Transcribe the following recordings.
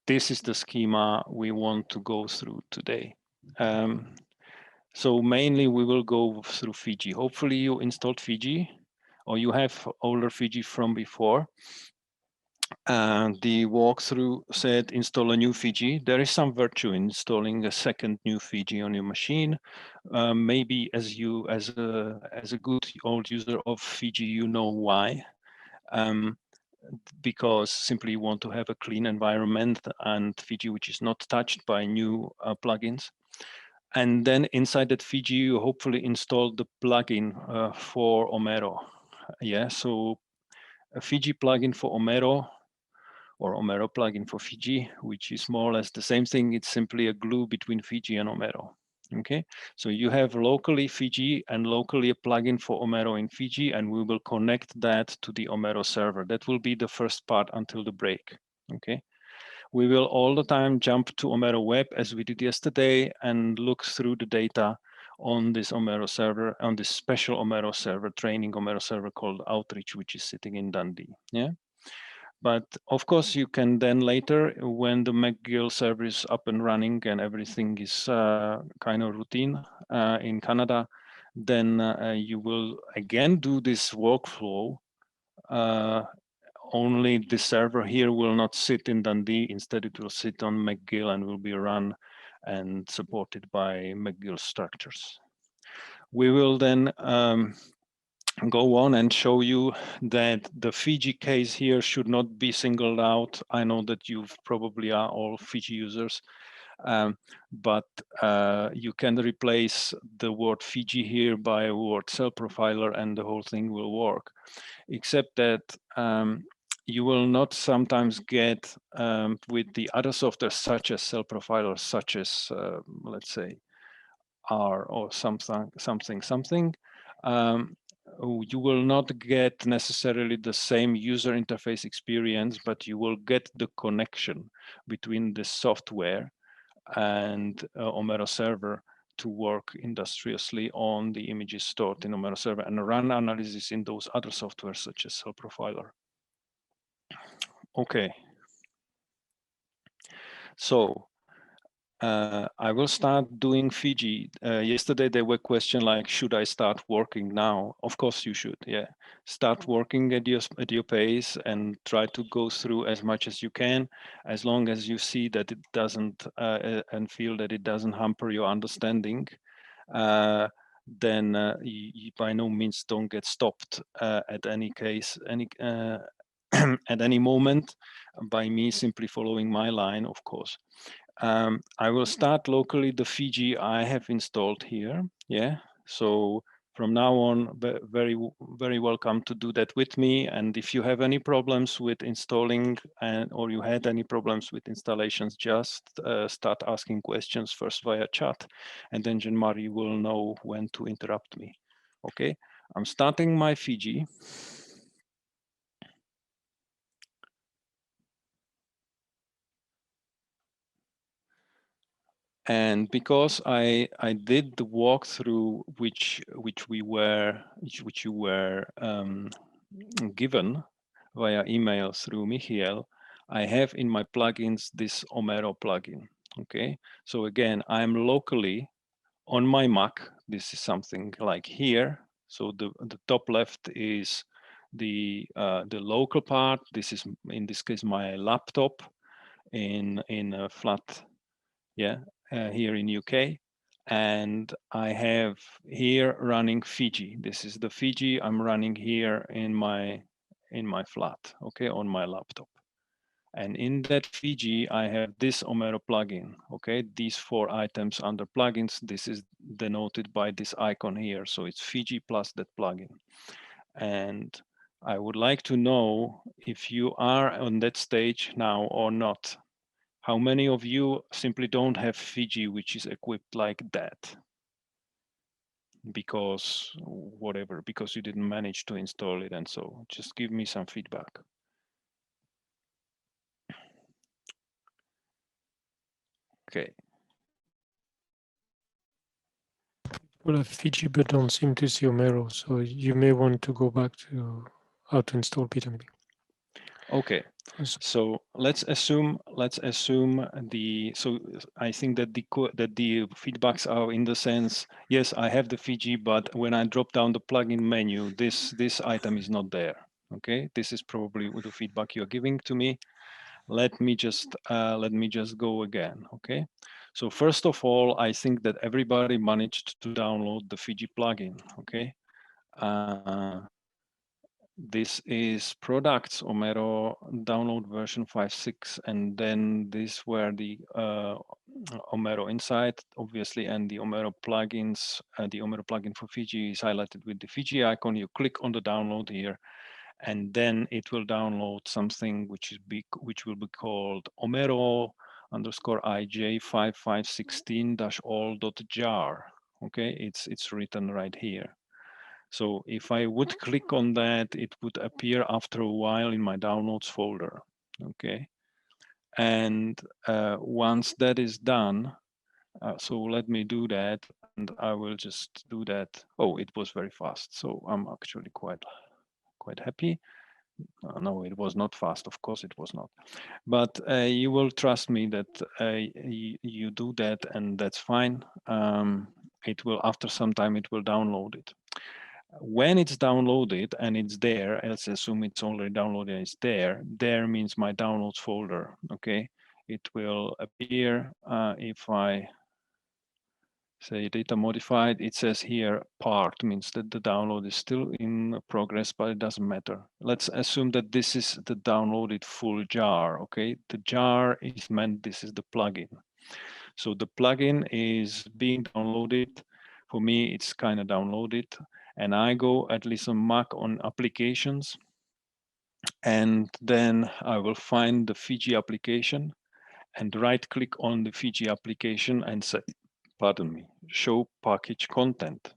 this is the schema we want to go through today. So mainly we will go through Fiji. Hopefully you installed Fiji or you have older Fiji from before. And the walkthrough said install a new Fiji. There is some virtue in installing a second new Fiji on your machine. Maybe as a good old user of Fiji, you know why. Because simply you want to have a clean environment and Fiji, which is not touched by new plugins. And then inside that Fiji, you hopefully installed the plugin for OMERO. Yeah, so a Fiji plugin for OMERO, or OMERO plugin for Fiji, which is more or less the same thing. It's simply a glue between Fiji and OMERO. Okay, so you have locally Fiji and locally a plugin for OMERO in Fiji, and we will connect that to the OMERO server. That will be the first part until the break. Okay, we will all the time jump to OMERO web as we did yesterday and look through the data on this OMERO server, on this special OMERO server, training OMERO server called Outreach, which is sitting in Dundee. Yeah. But of course, you can then later, when the McGill server is up and running and everything is kind of routine in Canada, then you will again do this workflow. Only the server here will not sit in Dundee. Instead, it will sit on McGill and will be run and supported by McGill structures. We will then go on and show you that the Fiji case here should not be singled out. I know that you probably are all Fiji users, but you can replace the word Fiji here by a word cell profiler and the whole thing will work, except that you will not sometimes get with the other software such as cell profiler, such as let's say R or something. You will not get necessarily the same user interface experience, but you will get the connection between the software and OMERO server to work industriously on the images stored in OMERO server and run analysis in those other softwares such as Cell Profiler. Okay. So I will start doing Fiji. Yesterday there were questions like, should I start working now? Of course you should, yeah. Start working at your pace and try to go through as much as you can, as long as you see that it doesn't, and feel that it doesn't hamper your understanding. Then you by no means don't get stopped at any case, at any moment by me simply following my line, of course. I will start locally the Fiji I have installed here. Yeah, so from now on, very welcome to do that with me. And if you have any problems with installing or you had any problems with installations, just start asking questions first via chat, and then Jean-Marie will know when to interrupt me. Okay, I'm starting my Fiji. And because I did the walkthrough which you were given via email through McGill, I have in my plugins this OMERO plugin. Okay, so again, I'm locally on my Mac. This is something like here. So the top left is the local part. This is in this case my laptop in a flat. Yeah, here in UK, and I have here running Fiji. This is the Fiji I'm running here in my flat, okay, on my laptop. And in that Fiji, I have this OMERO plugin, okay? These 4 items under plugins, this is denoted by this icon here. So it's Fiji plus that plugin. And I would like to know if you are on that stage now or not. How many of you simply don't have Fiji, which is equipped like that? Because whatever, because you didn't manage to install it, and so just give me some feedback. Okay. Well, have Fiji, but don't seem to see OMERO, so you may want to go back to how to install PWB. Okay, so let's assume so I think that the feedbacks are in the sense, yes, I have the Fiji, but when I drop down the plugin menu, this item is not there. Okay, this is probably the feedback you're giving to me. Let me just go again. Okay, so first of all, I think that everybody managed to download the Fiji plugin. Okay. This is products OMERO download version 5.6, and then these were the OMERO Insight, obviously, and the OMERO plugins. The OMERO plugin for Fiji is highlighted with the Fiji icon. You click on the download here, and then it will download something which will be called OMERO _ IJ 5516-all.jar. Okay, it's written right here. So if I would click on that, it would appear after a while in my downloads folder. Okay. And once that is done, so let me do that, and I will just do that. Oh, it was very fast. So I'm actually quite happy. No, it was not fast. Of course it was not. But you will trust me that you do that, and that's fine. It will, after some time, it will download it. When it's downloaded and it's there, let's assume it's already downloaded and it's there means my downloads folder. Okay, it will appear if I say data modified, it says here part, means that the download is still in progress, but it doesn't matter. Let's assume that this is the downloaded full jar. Okay, the jar is meant, this is the plugin. So the plugin is being downloaded. For me, it's kind of downloaded. And I go at least on Mac on applications. And then I will find the Fiji application and right click on the Fiji application and say, pardon me, show package content.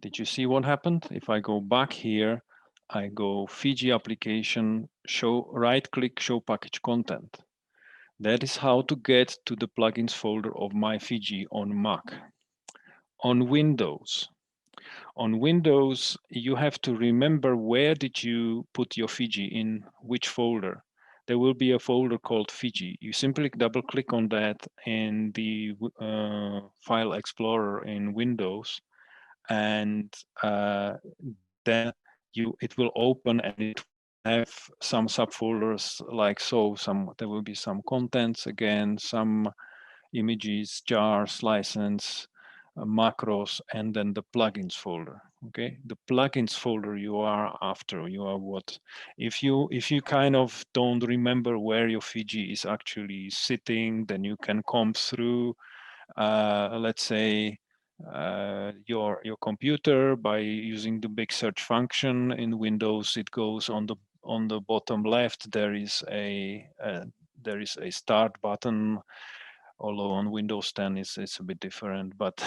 Did you see what happened? If I go back here, I go Fiji application, right click, show package content. That is how to get to the plugins folder of my Fiji on Mac. On Windows, you have to remember where did you put your Fiji, in which folder. There will be a folder called Fiji. You simply double click on that in the File Explorer in Windows, and then it will open and it will have some subfolders like so. There will be some contents again, some images, jars, license, macros, and then the plugins folder. Okay, the plugins folder you are after. You are what? If you kind of don't remember where your Fiji is actually sitting, then you can comb through, let's say, your computer by using the big search function in Windows. It goes on the bottom left. There is a start button. Although on Windows 10 it's a bit different, but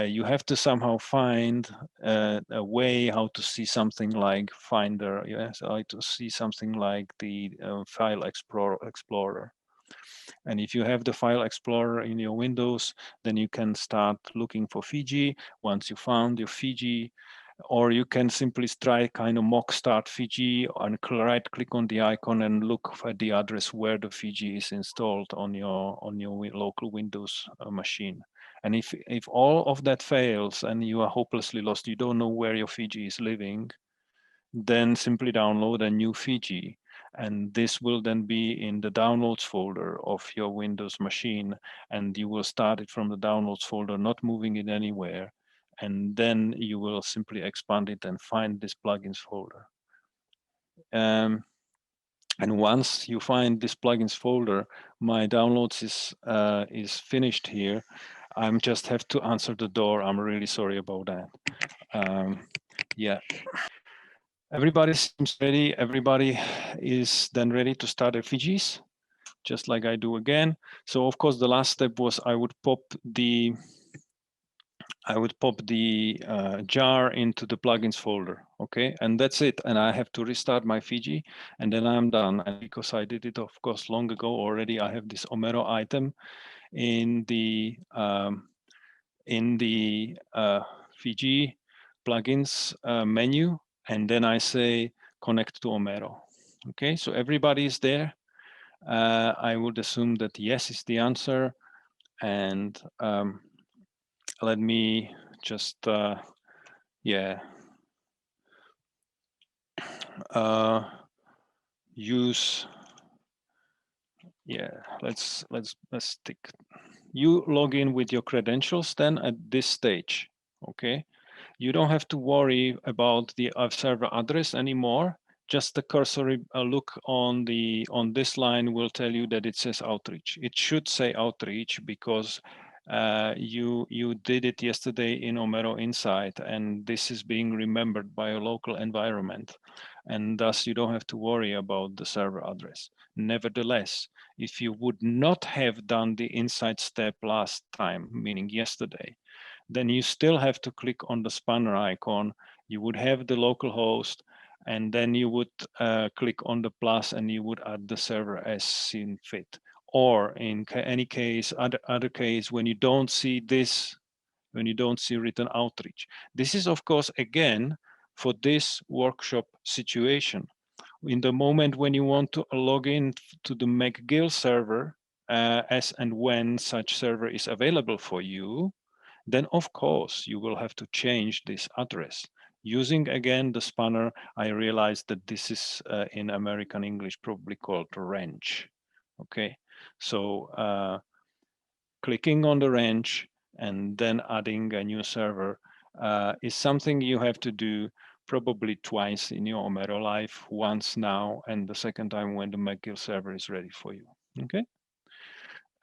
you have to somehow find a way how to see something like Finder. Yes, how to see something like the File Explorer. And if you have the File Explorer in your Windows, then you can start looking for Fiji. Once you found your Fiji, or you can simply try kind of mock start Fiji and right click on the icon and look at the address where the Fiji is installed on your local Windows machine. And if all of that fails and you are hopelessly lost, you don't know where your Fiji is living, then simply download a new Fiji. And this will then be in the downloads folder of your Windows machine. And you will start it from the downloads folder, not moving it anywhere. And then you will simply expand it and find this plugins folder. And once you find this plugins folder, my downloads is finished here. I just have to answer the door. I'm really sorry about that. Yeah. Everybody seems ready. Everybody is then ready to start their Fijis, just like I do again. So of course, the last step was I would pop the jar into the plugins folder. Okay, and that's it. And I have to restart my Fiji, and then I'm done. And because I did it, of course, long ago already, I have this OMERO item in the Fiji plugins menu. And then I say connect to OMERO. Okay, so everybody is there. I would assume that yes is the answer. And let me just, yeah, use, yeah, let's stick. You log in with your credentials then at this stage, okay? You don't have to worry about the server address anymore. Just the cursory look on this line will tell you that it says outreach. It should say outreach because you did it yesterday in OMERO Insight, and this is being remembered by a local environment, and thus you don't have to worry about the server address. Nevertheless, if you would not have done the Insight step last time, meaning yesterday, then you still have to click on the spanner icon. You would have the local host, and then you would click on the plus and you would add the server as seen fit. Or in any case, other case, when you don't see this, when you don't see written outreach. This is, of course, again, for this workshop situation. In the moment when you want to log in to the McGill server, as and when such server is available for you, then of course you will have to change this address. Using again the spanner, I realized that this is in American English probably called wrench. Okay, so clicking on the wrench and then adding a new server is something you have to do probably twice in your OMERO life, once now and the second time when the McGill server is ready for you. Okay.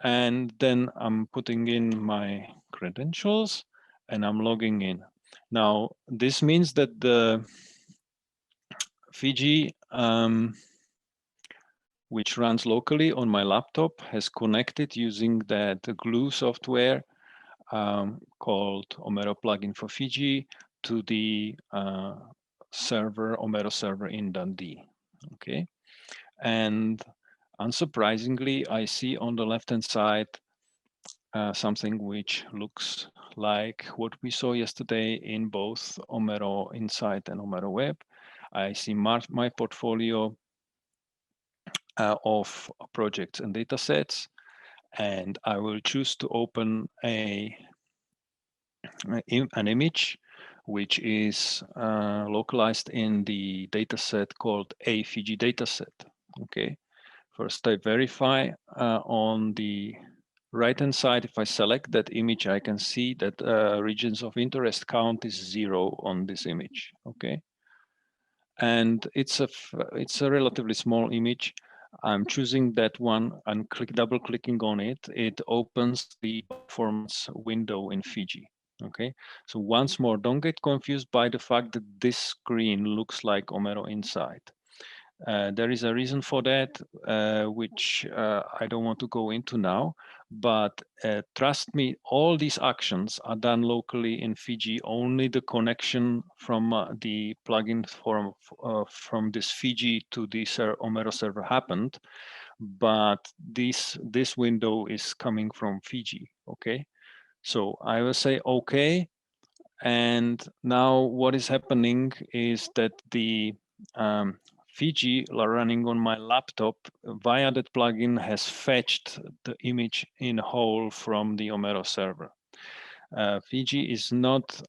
And then I'm putting in my credentials and I'm logging in. Now, this means that the Fiji, which runs locally on my laptop, has connected using the glue software called OMERO plugin for Fiji to the server, OMERO server in Dundee. Okay. And unsurprisingly, I see on the left-hand side something which looks like what we saw yesterday in both OMERO Insight and OMERO Web. I see my portfolio of projects and data sets, and I will choose to open an image which is localized in the dataset called a Fiji dataset. Okay, first I verify on the right-hand side. If I select that image, I can see that regions of interest count is 0 on this image. Okay, and it's a relatively small image. I'm choosing that one and double clicking on it. It opens the formats window in Fiji. Okay, so once more, don't get confused by the fact that this screen looks like OMERO Insight. There is a reason for that, which I don't want to go into now, but trust me, all these actions are done locally in Fiji. Only the connection from the plugin from this Fiji to the OMERO server happened, but this window is coming from Fiji. Okay, so I will say okay. And now what is happening is that the Fiji running on my laptop via that plugin has fetched the image in whole from the OMERO server. Fiji is not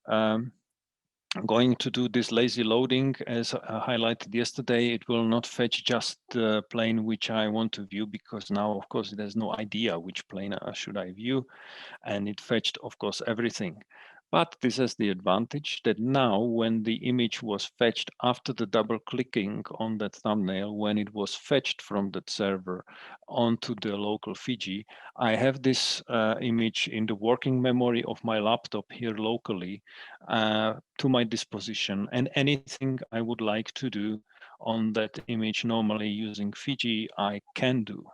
going to do this lazy loading as highlighted yesterday. It will not fetch just the plane which I want to view, because now of course it has no idea which plane should I view, and it fetched of course everything. But this has the advantage that now when the image was fetched after the double clicking on that thumbnail, when it was fetched from that server onto the local Fiji, I have this image in the working memory of my laptop here locally to my disposition, and anything I would like to do on that image normally using Fiji, I can do.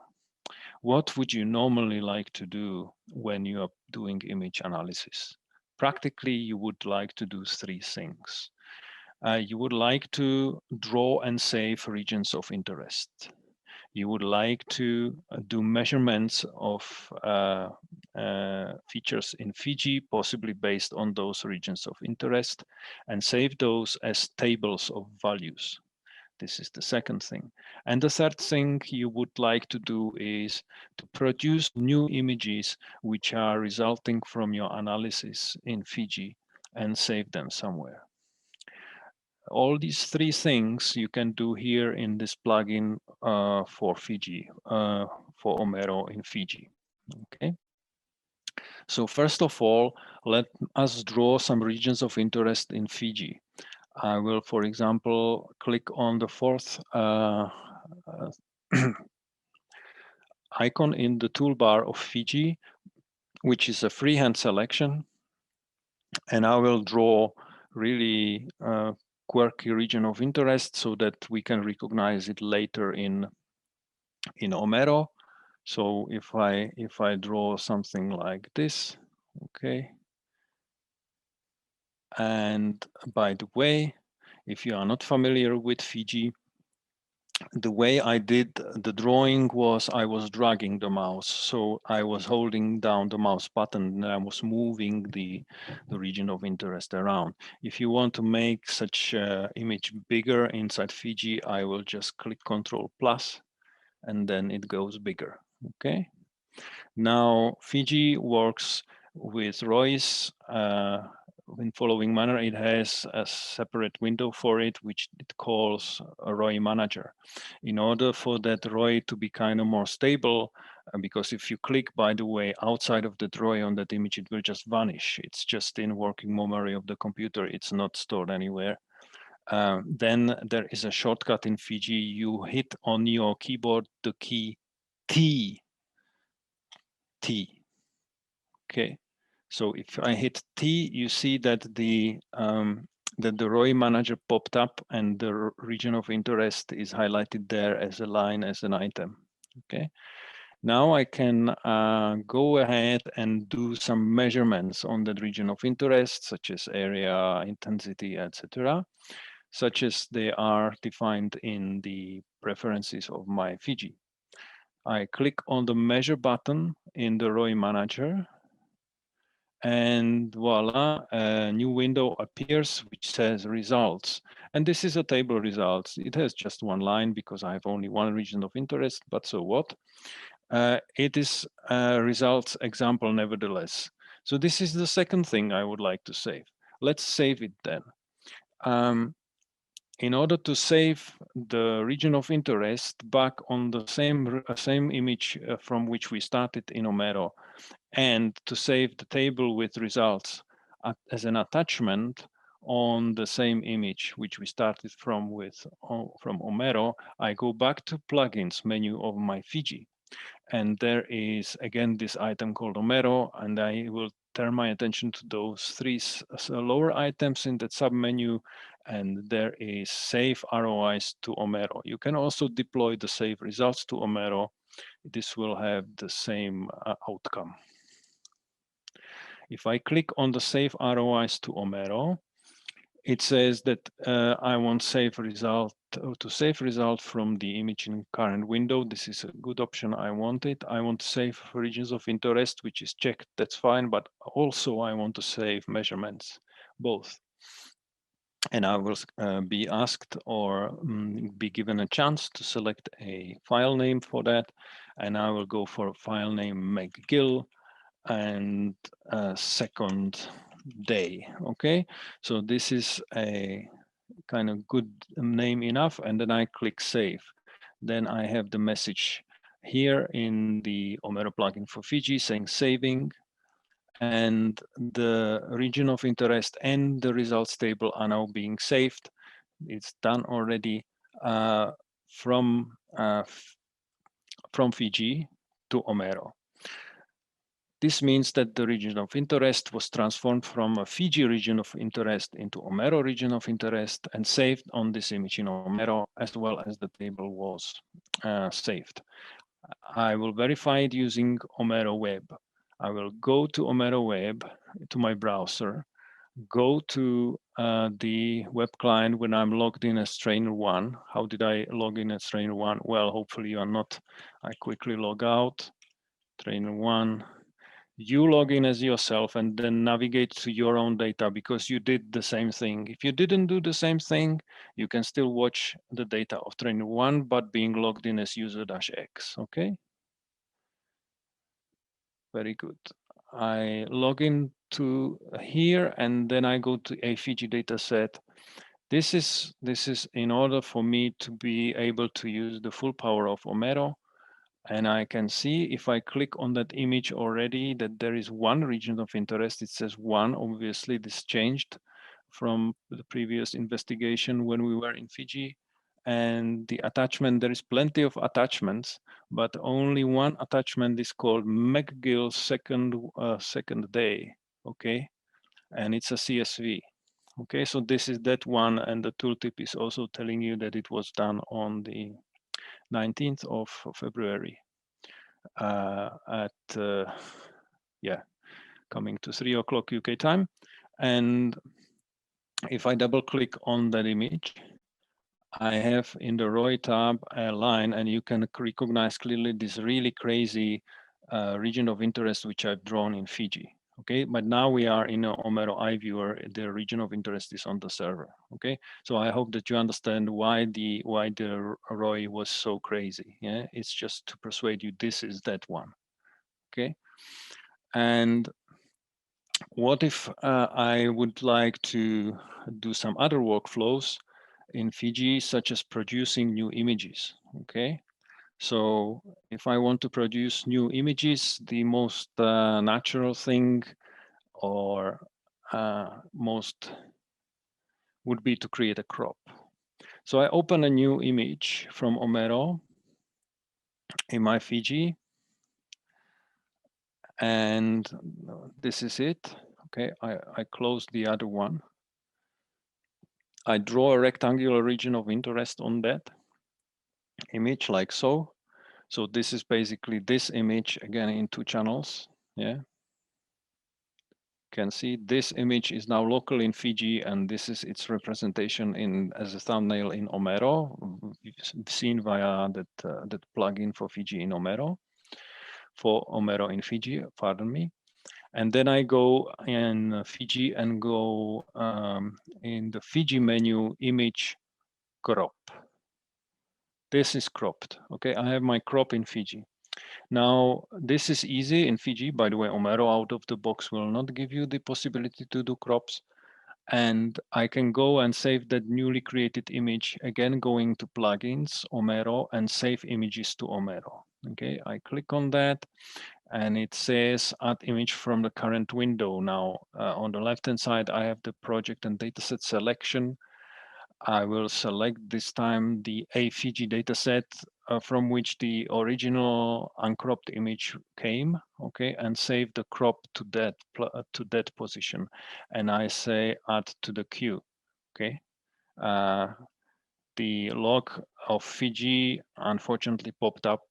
What would you normally like to do when you are doing image analysis? Practically, you would like to do three things. You would like to draw and save regions of interest. You would like to do measurements of features in Fiji, possibly based on those regions of interest, and save those as tables of values. This is the second thing. And the third thing you would like to do is to produce new images which are resulting from your analysis in Fiji and save them somewhere. All these three things you can do here in this plugin for Fiji, for OMERO in Fiji. Okay. So first of all, let us draw some regions of interest in Fiji. I will, for example, click on the fourth icon in the toolbar of Fiji, which is a freehand selection. And I will draw really quirky region of interest so that we can recognize it later in OMERO. So if I draw something like this, okay. And by the way, if you are not familiar with Fiji, the way I did the drawing was I was dragging the mouse. So I was holding down the mouse button and I was moving the region of interest around. If you want to make such image bigger inside Fiji, I will just click Control plus and then it goes bigger, okay? Now, Fiji works with ROIs in following manner. It has a separate window for it, which it calls a ROI manager. In order for that ROI to be kind of more stable, because if you click, by the way, outside of the ROI on that image, it will just vanish. It's just in working memory of the computer. It's not stored anywhere. Then there is a shortcut in Fiji. You hit on your keyboard the key T. Okay, so if I hit T, you see that the ROI manager popped up and the region of interest is highlighted there as a line, as an item. Okay, now I can go ahead and do some measurements on that region of interest, such as area, intensity, etc., such as they are defined in the preferences of my Fiji. I click on the measure button in the ROI manager, and voila, a new window appears which says results. And this is a table results. It has just one line because I have only one region of interest, but so what? It is a results example nevertheless. So this is the second thing I would like to save. Let's save it then. In order to save the region of interest back on the same image from which we started in OMERO, and to save the table with results as an attachment on the same image which we started from OMERO, I go back to plugins menu of my Fiji. And there is again this item called OMERO, and I will turn my attention to those three lower items in that submenu, and there is save ROIs to OMERO. You can also deploy the save results to OMERO. This will have the same outcome. If I click on the save ROIs to OMERO, it says that I want save result to save result from the image in current window. This is a good option. I want it. I want to save regions of interest, which is checked. That's fine. But also I want to save measurements, both. And I will be asked or be given a chance to select a file name for that. And I will go for a file name McGill and second day. Okay, so this is a kind of good name enough, and then I click save. Then I have the message here in the OMERO plugin for Fiji saying saving, and the region of interest and the results table are now being saved. It's done already from Fiji to OMERO. This means that the region of interest was transformed from a Fiji region of interest into OMERO region of interest and saved on this image in OMERO, as well as the table was saved. I will verify it using OMERO Web. I will go to OMERO Web, to my browser, go to the web client when I'm logged in as trainer one. How did I log in as trainer one? Well, hopefully you are not. I quickly log out, trainer one. you log in as yourself and then navigate to your own data because you did the same thing. If you didn't do the same thing, you can still watch the data of trainer 1, but being logged in as user-x, okay? Very good. I log in to here and then I go to a Fiji data set. This is in order for me to be able to use the full power of OMERO. And I can see if I click on that image already that there is one region of interest. It says one, obviously this changed from the previous investigation when we were in Fiji. And the attachment, there is plenty of attachments, but only one attachment is called McGill second day, okay? And it's a CSV. Okay, so this is that one, and the tooltip is also telling you that it was done on the 19th of February at coming to 3 o'clock UK time. And if I double click on that image, I have in the ROI tab a line, and you can recognize clearly this really crazy region of interest which I've drawn in Fiji. Okay, but now we are in a OMERO iViewer. The region of interest is on the server. Okay, so I hope that you understand why the ROI was so crazy. Yeah, it's just to persuade you this is that one. Okay, and what if I would like to do some other workflows in Fiji, such as producing new images? Okay, so if I want to produce new images, the most natural thing or most would be to create a crop. So I open a new image from OMERO in my Fiji, and this is it. Okay, I close the other one. I draw a rectangular region of interest on that image like so. So this is basically this image again in 2 channels. Yeah. Can see this image is now local in Fiji, and this is its representation in as a thumbnail in OMERO, seen via that plugin for Fiji in OMERO, for OMERO in Fiji, pardon me. And then I go in Fiji and go in the Fiji menu, image crop. This is cropped. Okay, I have my crop in Fiji. Now, this is easy in Fiji. By the way, OMERO out of the box will not give you the possibility to do crops. And I can go and save that newly created image, again, going to plugins, OMERO, and save images to OMERO. Okay, I click on that, and it says add image from the current window. Now, on the left-hand side, I have the project and dataset selection. I will select this time the Fiji dataset from which the original uncropped image came, okay, and save the crop to that position, and I say add to the queue, okay. The log of Fiji unfortunately popped up,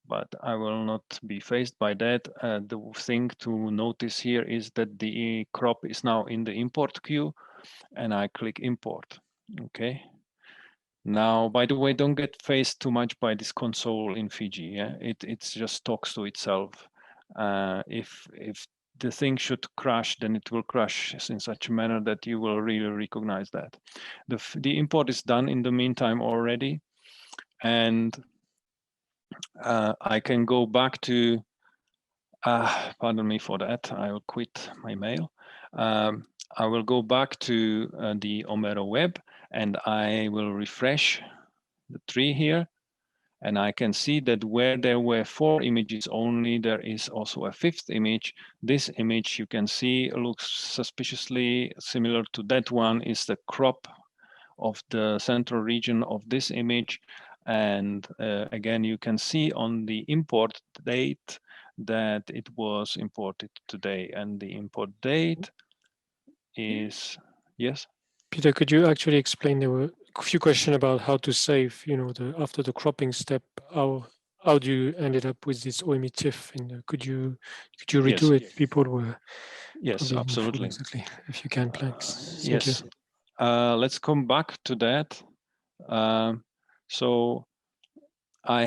but I will not be faced by that. The thing to notice here is that the crop is now in the import queue, and I click import. Okay. Now, by the way, don't get faced too much by this console in Fiji. Yeah, it just talks to itself. If the thing should crash, then it will crash in such a manner that you will really recognize that. The import is done in the meantime already, and I can go back to. Pardon me for that. I will quit my mail. I will go back to the OMERO web, and I will refresh the tree here, and I can see that where there were 4 images only, there is also a 5th image. This image you can see looks suspiciously similar to that one, is the crop of the central region of this image. And again, you can see on the import date that it was imported today, and the import date is, yes? Peter, could you actually explain? There were a few questions about how to save, after the cropping step, how do you ended up with this OMETIF? And could you redo it? People were yes, absolutely exactly. If you can, please. Thank you. Let's come back to that. So I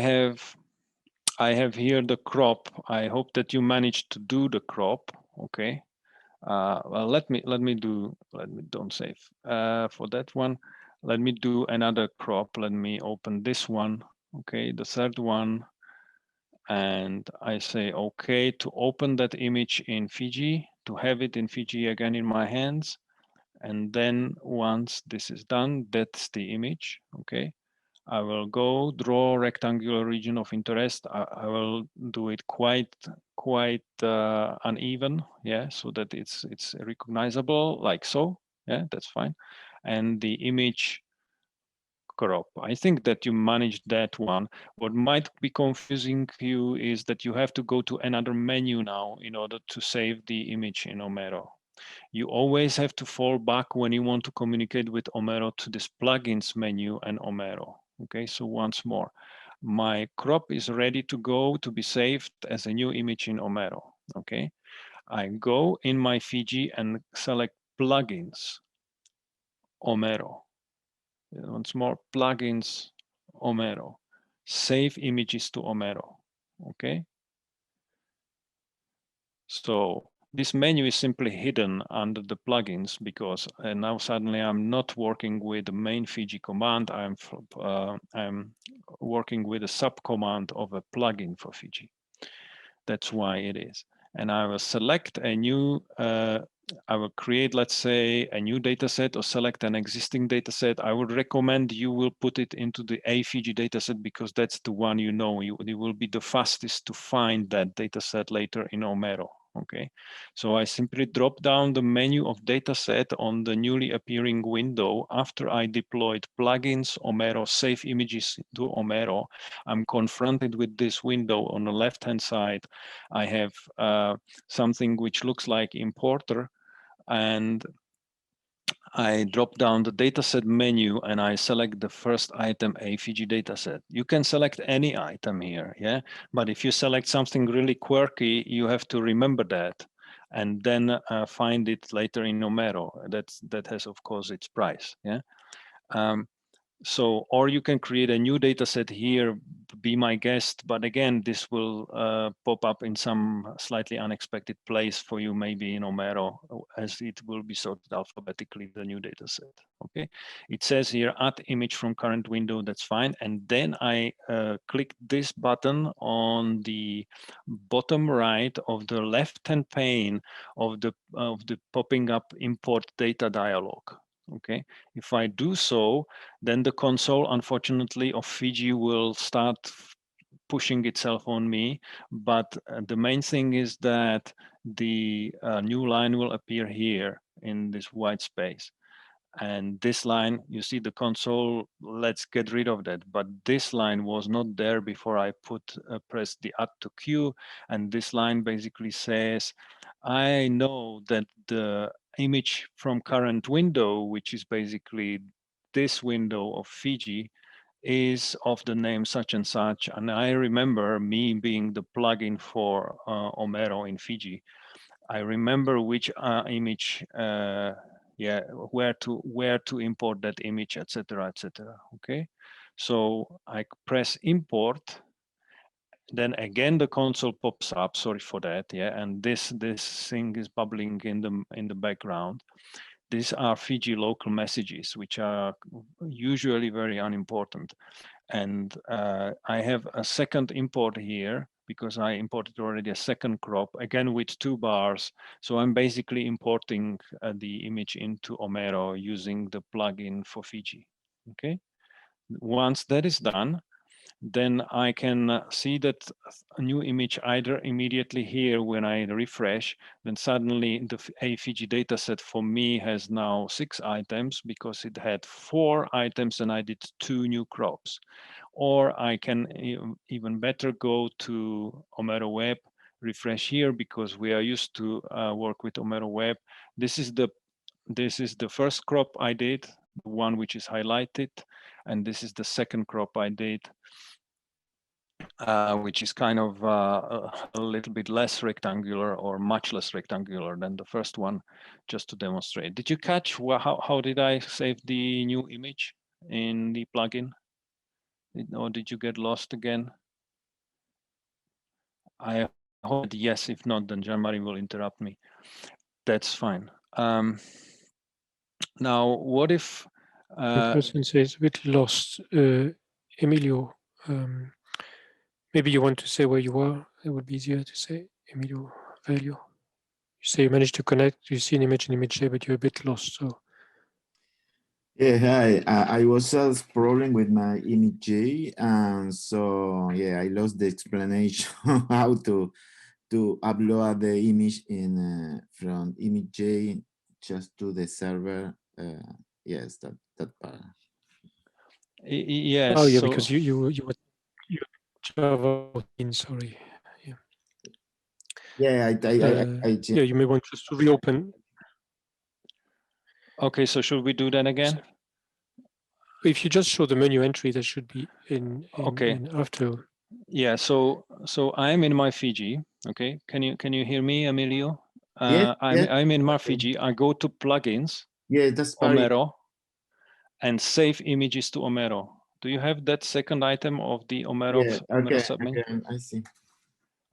I have here the crop. I hope that you managed to do the crop. Okay. Well, let me don't save for that one. Let me do another crop. Let me open this one. Okay, the third one. And I say, okay, to open that image in Fiji, to have it in Fiji again in my hands. And then once this is done, that's the image. Okay. I will go draw rectangular region of interest. I will do it quite uneven, yeah, so that it's recognizable like so. Yeah, that's fine. And the image crop. I think that you managed that one. What might be confusing you is that you have to go to another menu now in order to save the image in OMERO. You always have to fall back when you want to communicate with OMERO to this plugins menu and OMERO. Okay, so once more, my crop is ready to go to be saved as a new image in OMERO. Okay, I go in my Fiji and select plugins, OMERO. Once more, plugins, OMERO. Save images to OMERO. Okay, so this menu is simply hidden under the plugins because now suddenly I'm not working with the main Fiji command. I'm working with a sub command of a plugin for Fiji. That's why it is. And I will select a new, I will create, let's say, a new data set or select an existing data set. I would recommend you will put it into the Fiji data set because that's the one you know. You will be the fastest to find that data set later in OMERO. Okay, so I simply drop down the menu of dataset on the newly appearing window. After I deployed plugins, OMERO, save images to OMERO, I'm confronted with this window on the left-hand side. I have something which looks like importer, and I drop down the dataset menu and I select the first item, a Fiji dataset. You can select any item here, yeah? But if you select something really quirky, you have to remember that and then find it later in OMERO. That has, of course, its price, yeah? So, or you can create a new data set here, be my guest, but again, this will pop up in some slightly unexpected place for you, maybe in OMERO, as it will be sorted alphabetically, the new data set, okay? It says here, add image from current window, that's fine. And then I click this button on the bottom right of the left-hand pane of the popping up import data dialog. Okay, if I do so, then the console, unfortunately, of Fiji will start pushing itself on me. But the main thing is that the new line will appear here in this white space. And this line, you see the console, let's get rid of that. But this line was not there before I press the add to queue. And this line basically says, I know that the image from current window, which is basically this window of Fiji, is of the name such and such. And I remember me being the plugin for OMERO in Fiji. I remember which image, yeah, where to import that image, etc., etc. Okay, so I press import. Then again, the console pops up. Sorry for that. Yeah, and this thing is bubbling in the background. These are Fiji local messages, which are usually very unimportant. And I have a second import here because I imported already a second crop, again with 2 bars. So I'm basically importing the image into OMERO using the plugin for Fiji. Okay. Once that is done, then I can see that a new image either immediately here when I refresh, then suddenly the Fiji dataset for me has now 6 items because it had 4 items and I did 2 new crops. Or I can even better go to OMERO Web, refresh here because we are used to work with OMERO Web. This is the first crop I did, the one which is highlighted, and this is the second crop I did, which is kind of a little bit less rectangular or much less rectangular than the first one, just to demonstrate. Did you catch how did I save the new image in the plugin? Or did you get lost again? I hope yes. If not, then Jean-Marie will interrupt me. That's fine. Now, what if The person says a bit lost. Emilio, maybe you want to say where you are. It would be easier to say Emilio Valio. You say you managed to connect. You see an image in ImageJ, but you're a bit lost. So. Yeah, hi. I was problem with my ImageJ, and so yeah, I lost the explanation how to upload the image in from ImageJ just to the server. Yes, that part. Yes. Oh yeah, so, because you Java 14, sorry. Yeah. Yeah, yeah, you may want just to reopen. Okay, so should we do that again? If you just show the menu entry, that should be in okay. after. Yeah, so I'm in my Fiji. Okay, can you hear me, Emilio? Yeah, I'm in my Fiji. I go to plugins. Yeah, that's OMERO, and save images to OMERO. Do you have that second item of the OMERO? Yeah, OMERO submenu? okay, I see.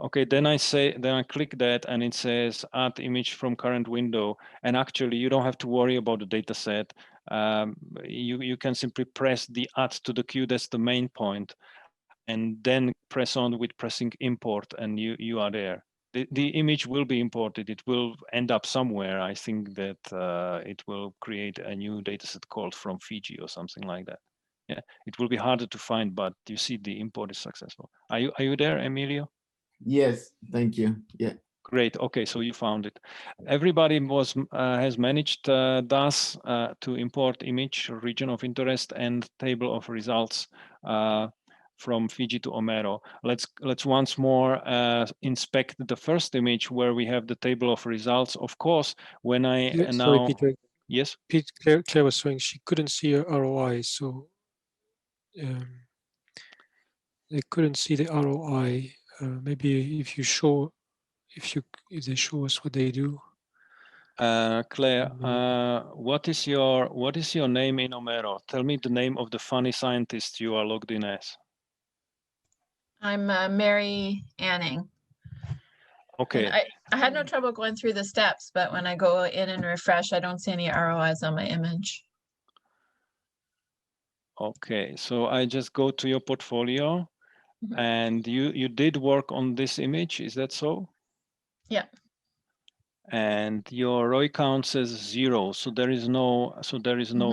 Okay, then I click that and it says add image from current window. And actually you don't have to worry about the data set. You can simply press the add to the queue, that's the main point. And then press on with pressing import and you are there. The image will be imported. It will end up somewhere. I think that it will create a new dataset called from Fiji or something like that. Yeah, it will be harder to find, but you see the import is successful. Are you there, Emilio? Yes, thank you. Yeah. Great. Okay, so you found it. Everybody has managed thus to import image, region of interest, and table of results from Fiji to OMERO. Let's once more inspect the first image where we have the table of results. Of course, when I now sorry, Peter. Yes. Claire was saying she couldn't see her ROI, so they couldn't see the ROI. Maybe if they show us what they do. Claire, what is your name in OMERO? Tell me the name of the funny scientist you are logged in as. I'm Mary Anning. Okay. And I had no trouble going through the steps, but when I go in and refresh, I don't see any ROIs on my image. Okay, so I just go to your portfolio, and you did work on this image, is that so? Yeah. And your ROI count says 0, so there is no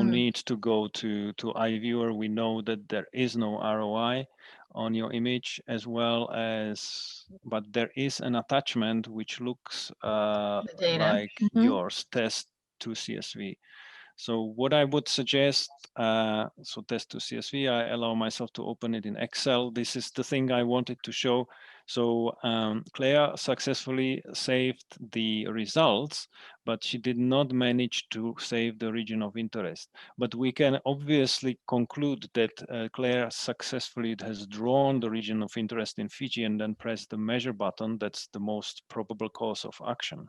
need to go to iViewer. We know that there is no ROI on your image, as well as, but there is an attachment which looks like your test to CSV. So what I would suggest, so test to CSV, I allow myself to open it in Excel. This is the thing I wanted to show. So Claire successfully saved the results, but she did not manage to save the region of interest. But we can obviously conclude that Claire successfully has drawn the region of interest in Fiji and then pressed the measure button. That's the most probable course of action.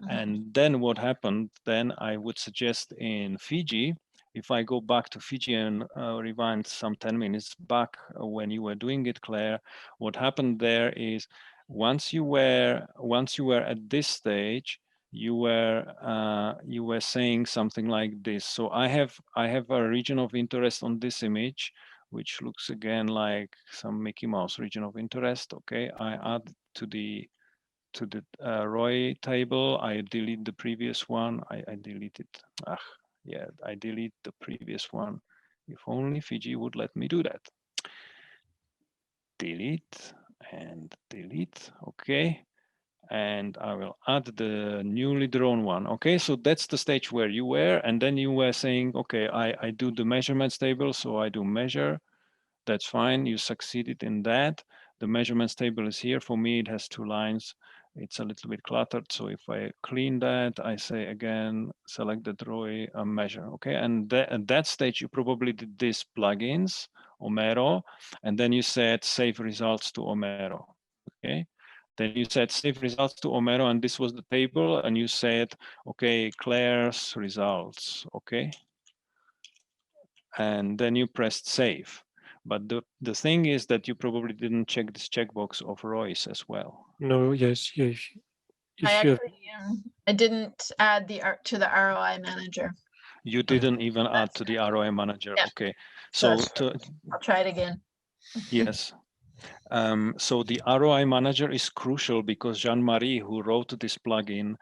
And then what happened, then I would suggest in Fiji, if I go back to Fiji and rewind some 10 minutes back when you were doing it, Claire, what happened there is once you were at this stage, you were saying something like this. So I have a region of interest on this image, which looks again like some Mickey Mouse region of interest. Okay, I add to the ROI table. I delete the previous one. I deleted. Yeah, I delete the previous one. If only Fiji would let me do that. Delete and delete. Okay. And I will add the newly drawn one. Okay, so that's the stage where you were. And then you were saying, okay, I do the measurements table. So I do measure. That's fine. You succeeded in that. The measurements table is here. For me, it has 2 lines. It's a little bit cluttered. So if I clean that, I say again, select the ROI measure. Okay, and at that stage, you probably did this plugins, OMERO, and then you said save results to OMERO. Okay, then you said save results to OMERO, and this was the table, and you said, okay, Claire's results. Okay, and then you pressed save. But the thing is that you probably didn't check this checkbox of ROIs as well. No, yes, yeah. I didn't add to the ROI manager. You didn't even add to the ROI manager. Yeah. Okay, So so I'll try it again. yes. So the ROI manager is crucial because Jean-Marie, who wrote this plugin,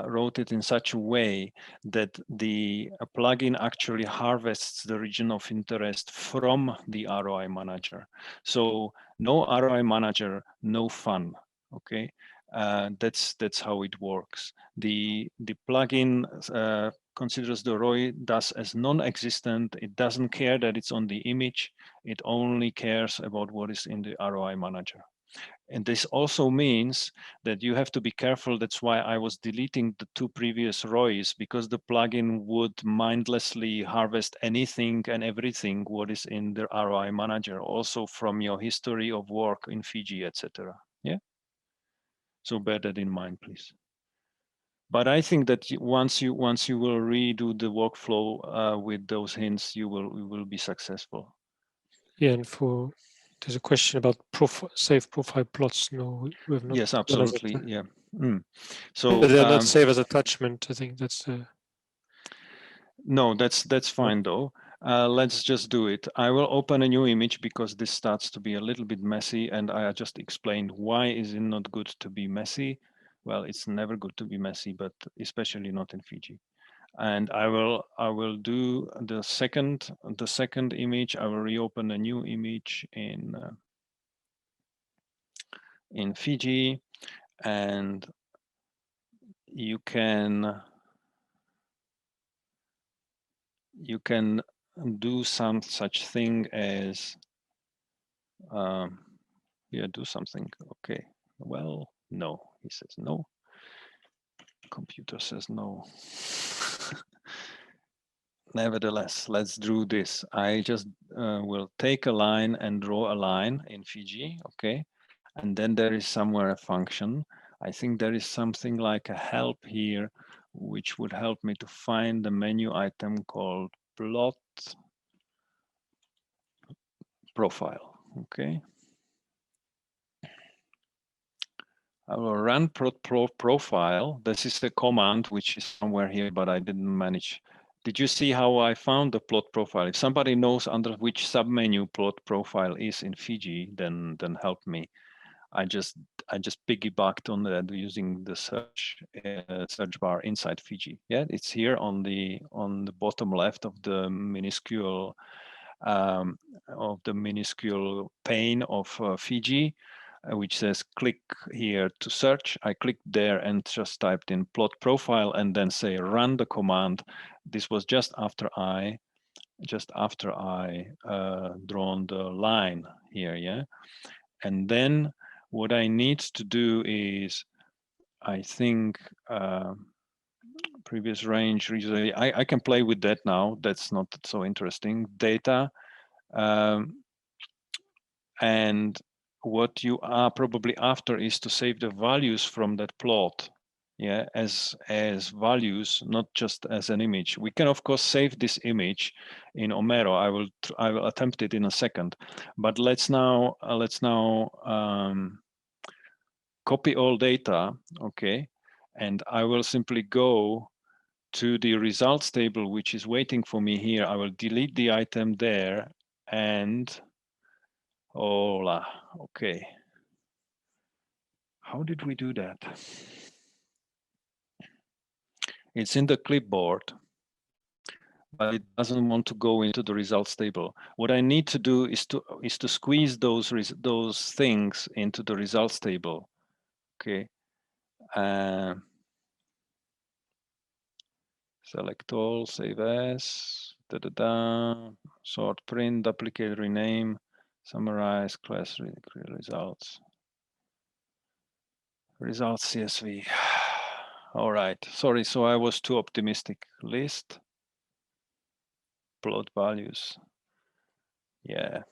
wrote it in such a way that the plugin actually harvests the region of interest from the ROI manager. So no ROI manager, no fun. Okay, that's how it works. The plugin considers the ROI thus as non-existent. It doesn't care that it's on the image. It only cares about what is in the ROI manager. And this also means that you have to be careful. That's why I was deleting the 2 previous ROIs, because the plugin would mindlessly harvest anything and everything what is in the ROI manager, also from your history of work in Fiji, etc. Yeah. So bear that in mind, please. But I think that once you will redo the workflow with those hints, you will be successful. Yeah, and there's a question about save profile plots. No, we have not. Yes, absolutely. Yeah. So but they're not saved as attachment. I think that's. No, that's fine though. Let's just do it. I will open a new image because this starts to be a little bit messy, and I just explained why is it not good to be messy. Well, it's never good to be messy, but especially not in Fiji. And I will do the second image. I will reopen a new image in Fiji, and you can do some such thing as yeah, do something. Okay, well, no, he says no. Computer says no. Nevertheless, let's do this. I just will take a line and draw a line in Fiji, okay? And then there is somewhere a function. I think there is something like a help here, which would help me to find the menu item called plot profile, okay? I will run profile. This is a command which is somewhere here, but I didn't manage. Did you see how I found the plot profile? If somebody knows under which submenu plot profile is in Fiji, then help me. I just piggybacked on that using the search bar inside Fiji. Yeah, it's here on the bottom left of the minuscule pane of Fiji, which says click here to search. I clicked there and just typed in plot profile and then say run the command. This was just after I drawn the line here, yeah. And then what I need to do is, I think previous range usually I can play with that now. That's not so interesting. Data. And what you are probably after is to save the values from that plot, yeah, as values, not just as an image. We can of course save this image in OMERO. I will attempt it in a second, but let's now copy all data, okay, and I will simply go to the results table, which is waiting for me here. I will delete the item there and hola, okay. How did we do that? It's in the clipboard, but it doesn't want to go into the results table. What I need to do is to squeeze those things into the results table. Okay. Select all, save as, sort, print, duplicate, rename, summarize, class results. Results CSV. All right, sorry, so I was too optimistic. List, plot values. Yeah.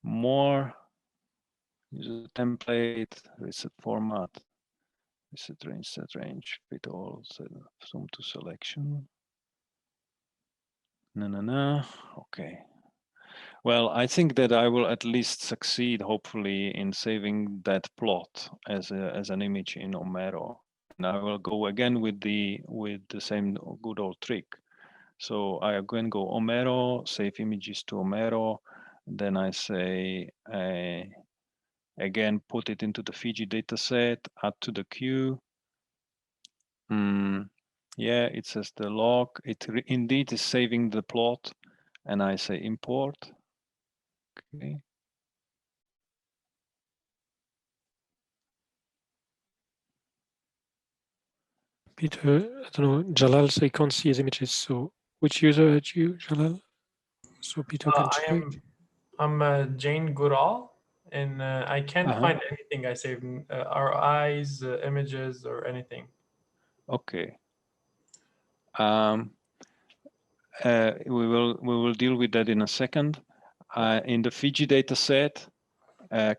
More, use a template, reset format, reset range, set range, fit all, zoom to selection. No, okay. Well, I think that I will at least succeed, hopefully, in saving that plot as an image in OMERO. And I will go again with the same good old trick. So I again go OMERO, save images to OMERO. Then I say again put it into the Fiji dataset, add to the queue. Yeah, it says the log. It indeed is saving the plot, and I say import. Okay. Peter, I don't know, Jalal, so he can't see his images. So which user had you, Jalal? So Peter can check. I'm Jane Gural, and I can't find anything I saved, RIs, images, or anything. Okay. We will deal with that in a second. In the Fiji data set,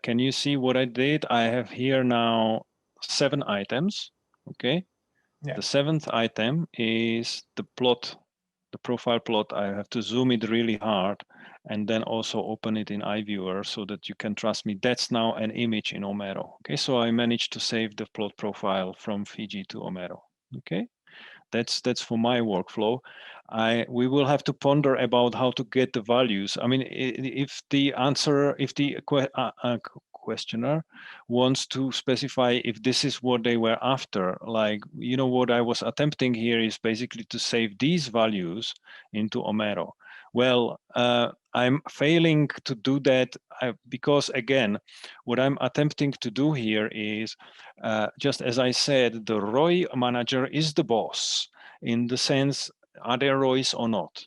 can you see what I did? I have here now 7 items. Okay. Yeah. The 7th item is the plot, the profile plot. I have to zoom it really hard and then also open it in iViewer so that you can trust me. That's now an image in OMERO. Okay, so I managed to save the plot profile from Fiji to OMERO. Okay. That's for my workflow. We will have to ponder about how to get the values. I mean, if the questioner wants to specify if this is what they were after, like, you know, what I was attempting here is basically to save these values into OMERO. Well, I'm failing to do that because, again, what I'm attempting to do here is, just as I said, the ROI manager is the boss in the sense, are there ROIs or not?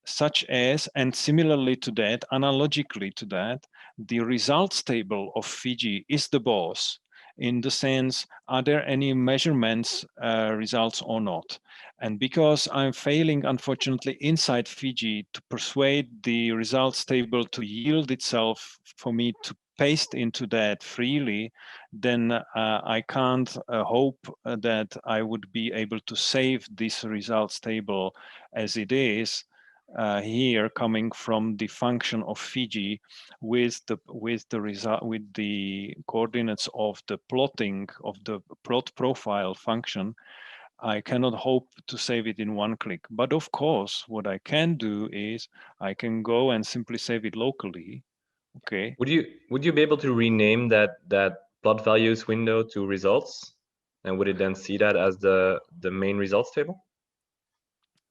Such as, and similarly to that, analogically to that, the results table of Fiji is the boss in the sense, are there any measurements results or not? And because I'm failing, unfortunately, inside Fiji to persuade the results table to yield itself for me to paste into that freely, then I can't hope that I would be able to save this results table as it is here, coming from the function of Fiji with the result, with the coordinates of the plotting of the plot profile function. I cannot hope to save it in one click. But of course, what I can do is I can go and simply save it locally. Okay. Would you be able to rename that plot values window to results, and would it then see that as the main results table?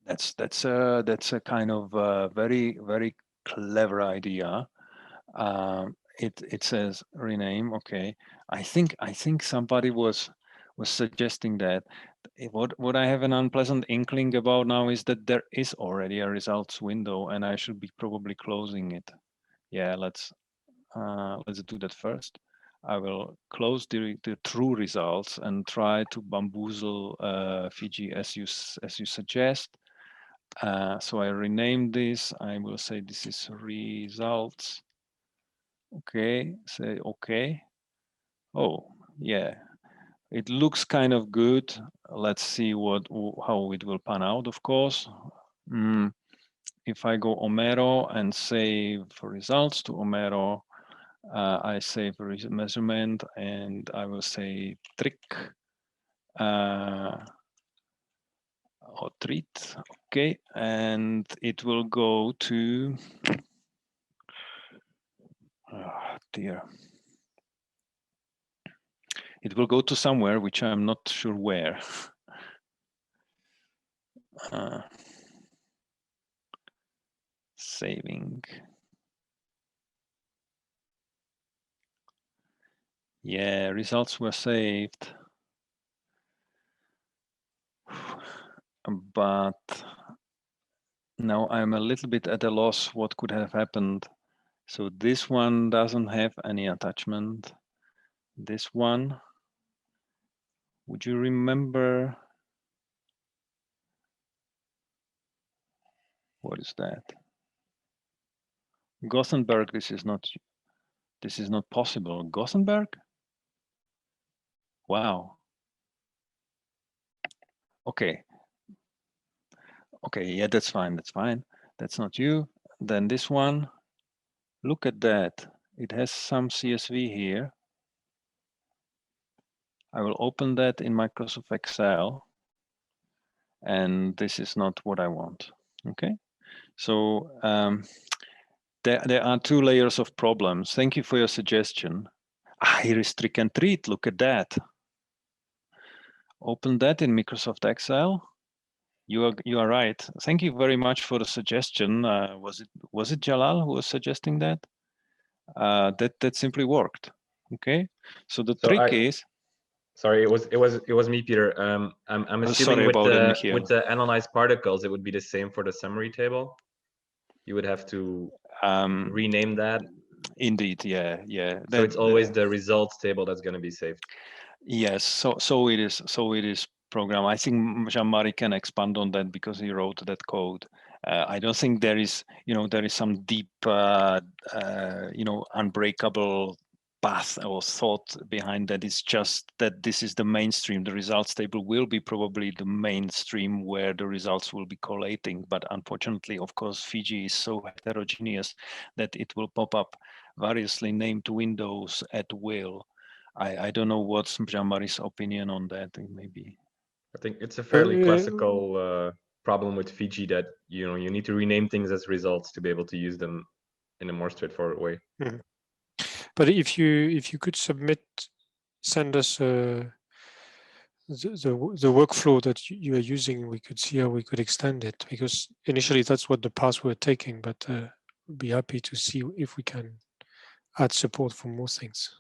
That's a kind of very clever idea. It says rename. Okay, I think somebody was suggesting that. What I have an unpleasant inkling about now is that there is already a results window, and I should be probably closing it. Yeah, let's do that first. I will close the true results and try to bamboozle Fiji as you suggest. So I rename this. I will say this is results. Okay, say okay. Oh, yeah, it looks kind of good. Let's see how it will pan out, of course. If I go OMERO and save results to OMERO, I save measurement and I will say trick. Or treat, okay, and it will go to, oh dear, it will go to somewhere which I'm not sure where. Saving. Yeah, results were saved. But now I'm a little bit at a loss what could have happened. So this one doesn't have any attachment. This one, would you remember? What is that? Gothenburg, this is not possible. Gothenburg? Wow. Okay. Okay, yeah, that's fine. That's fine. That's not you. Then this one. Look at that. It has some CSV here. I will open that in Microsoft Excel. And this is not what I want. Okay. So there are two layers of problems. Thank you for your suggestion. Here is trick and treat. Look at that. Open that in Microsoft Excel. You are right. Thank you very much for the suggestion. Was it Jalal who was suggesting that? That simply worked. Okay. So the trick is. Sorry, it was me, Peter. I'm assuming with the analyzed particles, it would be the same for the summary table. You would have to rename that. Indeed, yeah. So it's always the results table that's going to be saved. Yes, so it is. So it is program. I think Jean-Marie can expand on that because he wrote that code. I don't think there is some deep, unbreakable path or thought behind that. It's just that this is the mainstream. The results table will be probably the mainstream where the results will be collating. But unfortunately, of course, Fiji is so heterogeneous that it will pop up variously named windows at will. I don't know what's Jean-Marie's opinion on that. Maybe. I think it's a fairly classical problem with Fiji that you need to rename things as results to be able to use them in a more straightforward way. Mm-hmm. But if you could send us the workflow that you are using, we could see how we could extend it, because initially that's what the paths were taking, but we'd be happy to see if we can add support for more things.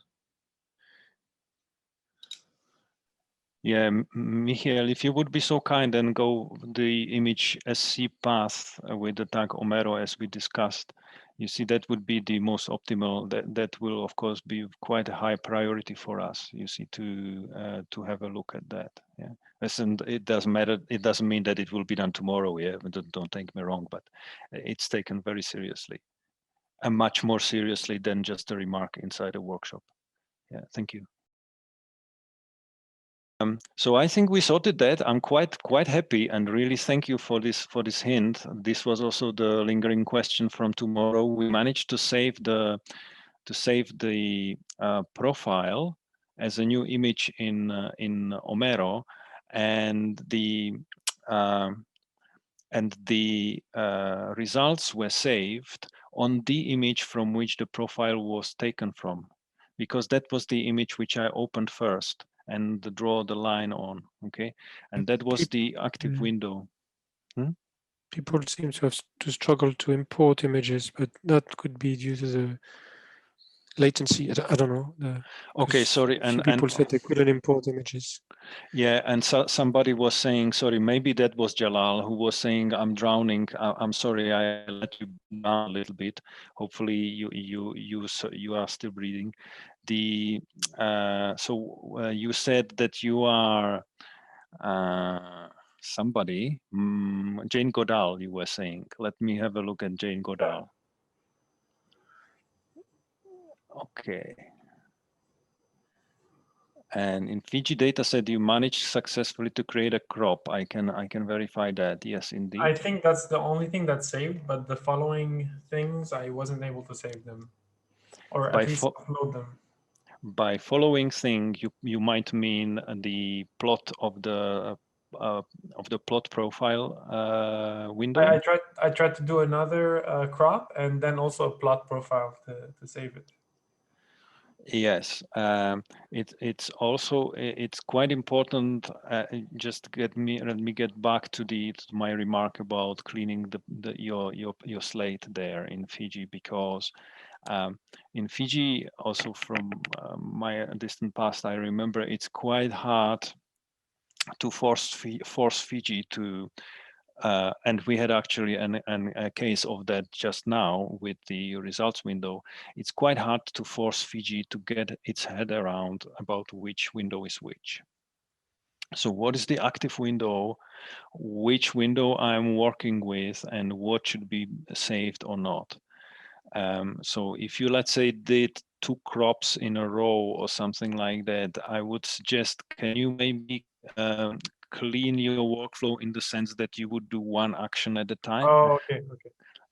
Yeah, Michael, if you would be so kind and go the image SC path with the tag OMERO as we discussed, you see that would be the most optimal. That will of course be quite a high priority for us. You see to have a look at that. Yeah, and it doesn't matter. It doesn't mean that it will be done tomorrow. Yeah, don't take me wrong, but it's taken very seriously, and much more seriously than just a remark inside a workshop. Yeah, thank you. So I think we sorted that. I'm quite happy and really thank you for this hint. This was also the lingering question from tomorrow. We managed to save the profile as a new image in OMERO, and the results were saved on the image from which the profile was taken from, because that was the image which I opened first and draw the line on. Okay, and that was the active window. People seem to have to struggle to import images, but that could be due to the latency. I don't know. Okay, sorry. And people said they couldn't import images. Yeah, and somebody was saying, sorry, maybe that was Jalal who was saying, "I'm drowning. I'm sorry, I let you down a little bit. Hopefully, you are still breathing." You said that you are somebody, Jane Goodall. You were saying. Let me have a look at Jane Goodall. Okay. And in Fiji dataset, you managed successfully to create a crop. I can verify that. Yes, indeed. I think that's the only thing that's saved, but the following things, I wasn't able to save them, or at least upload them. By following thing, you might mean the plot of the plot profile window. I tried to do another crop and then also a plot profile to save it. Yes, it's also quite important. Just let me get back to my remark about cleaning your slate there in Fiji, because in Fiji, also from my distant past, I remember it's quite hard to force Fiji to. And we had actually a case of that just now with the results window. It's quite hard to force Fiji to get its head around about which window is which. So what is the active window, which window I'm working with, and what should be saved or not. So if you, let's say, did 2 crops in a row or something like that, I would suggest, can you maybe clean your workflow in the sense that you would do one action at a time? Oh, okay.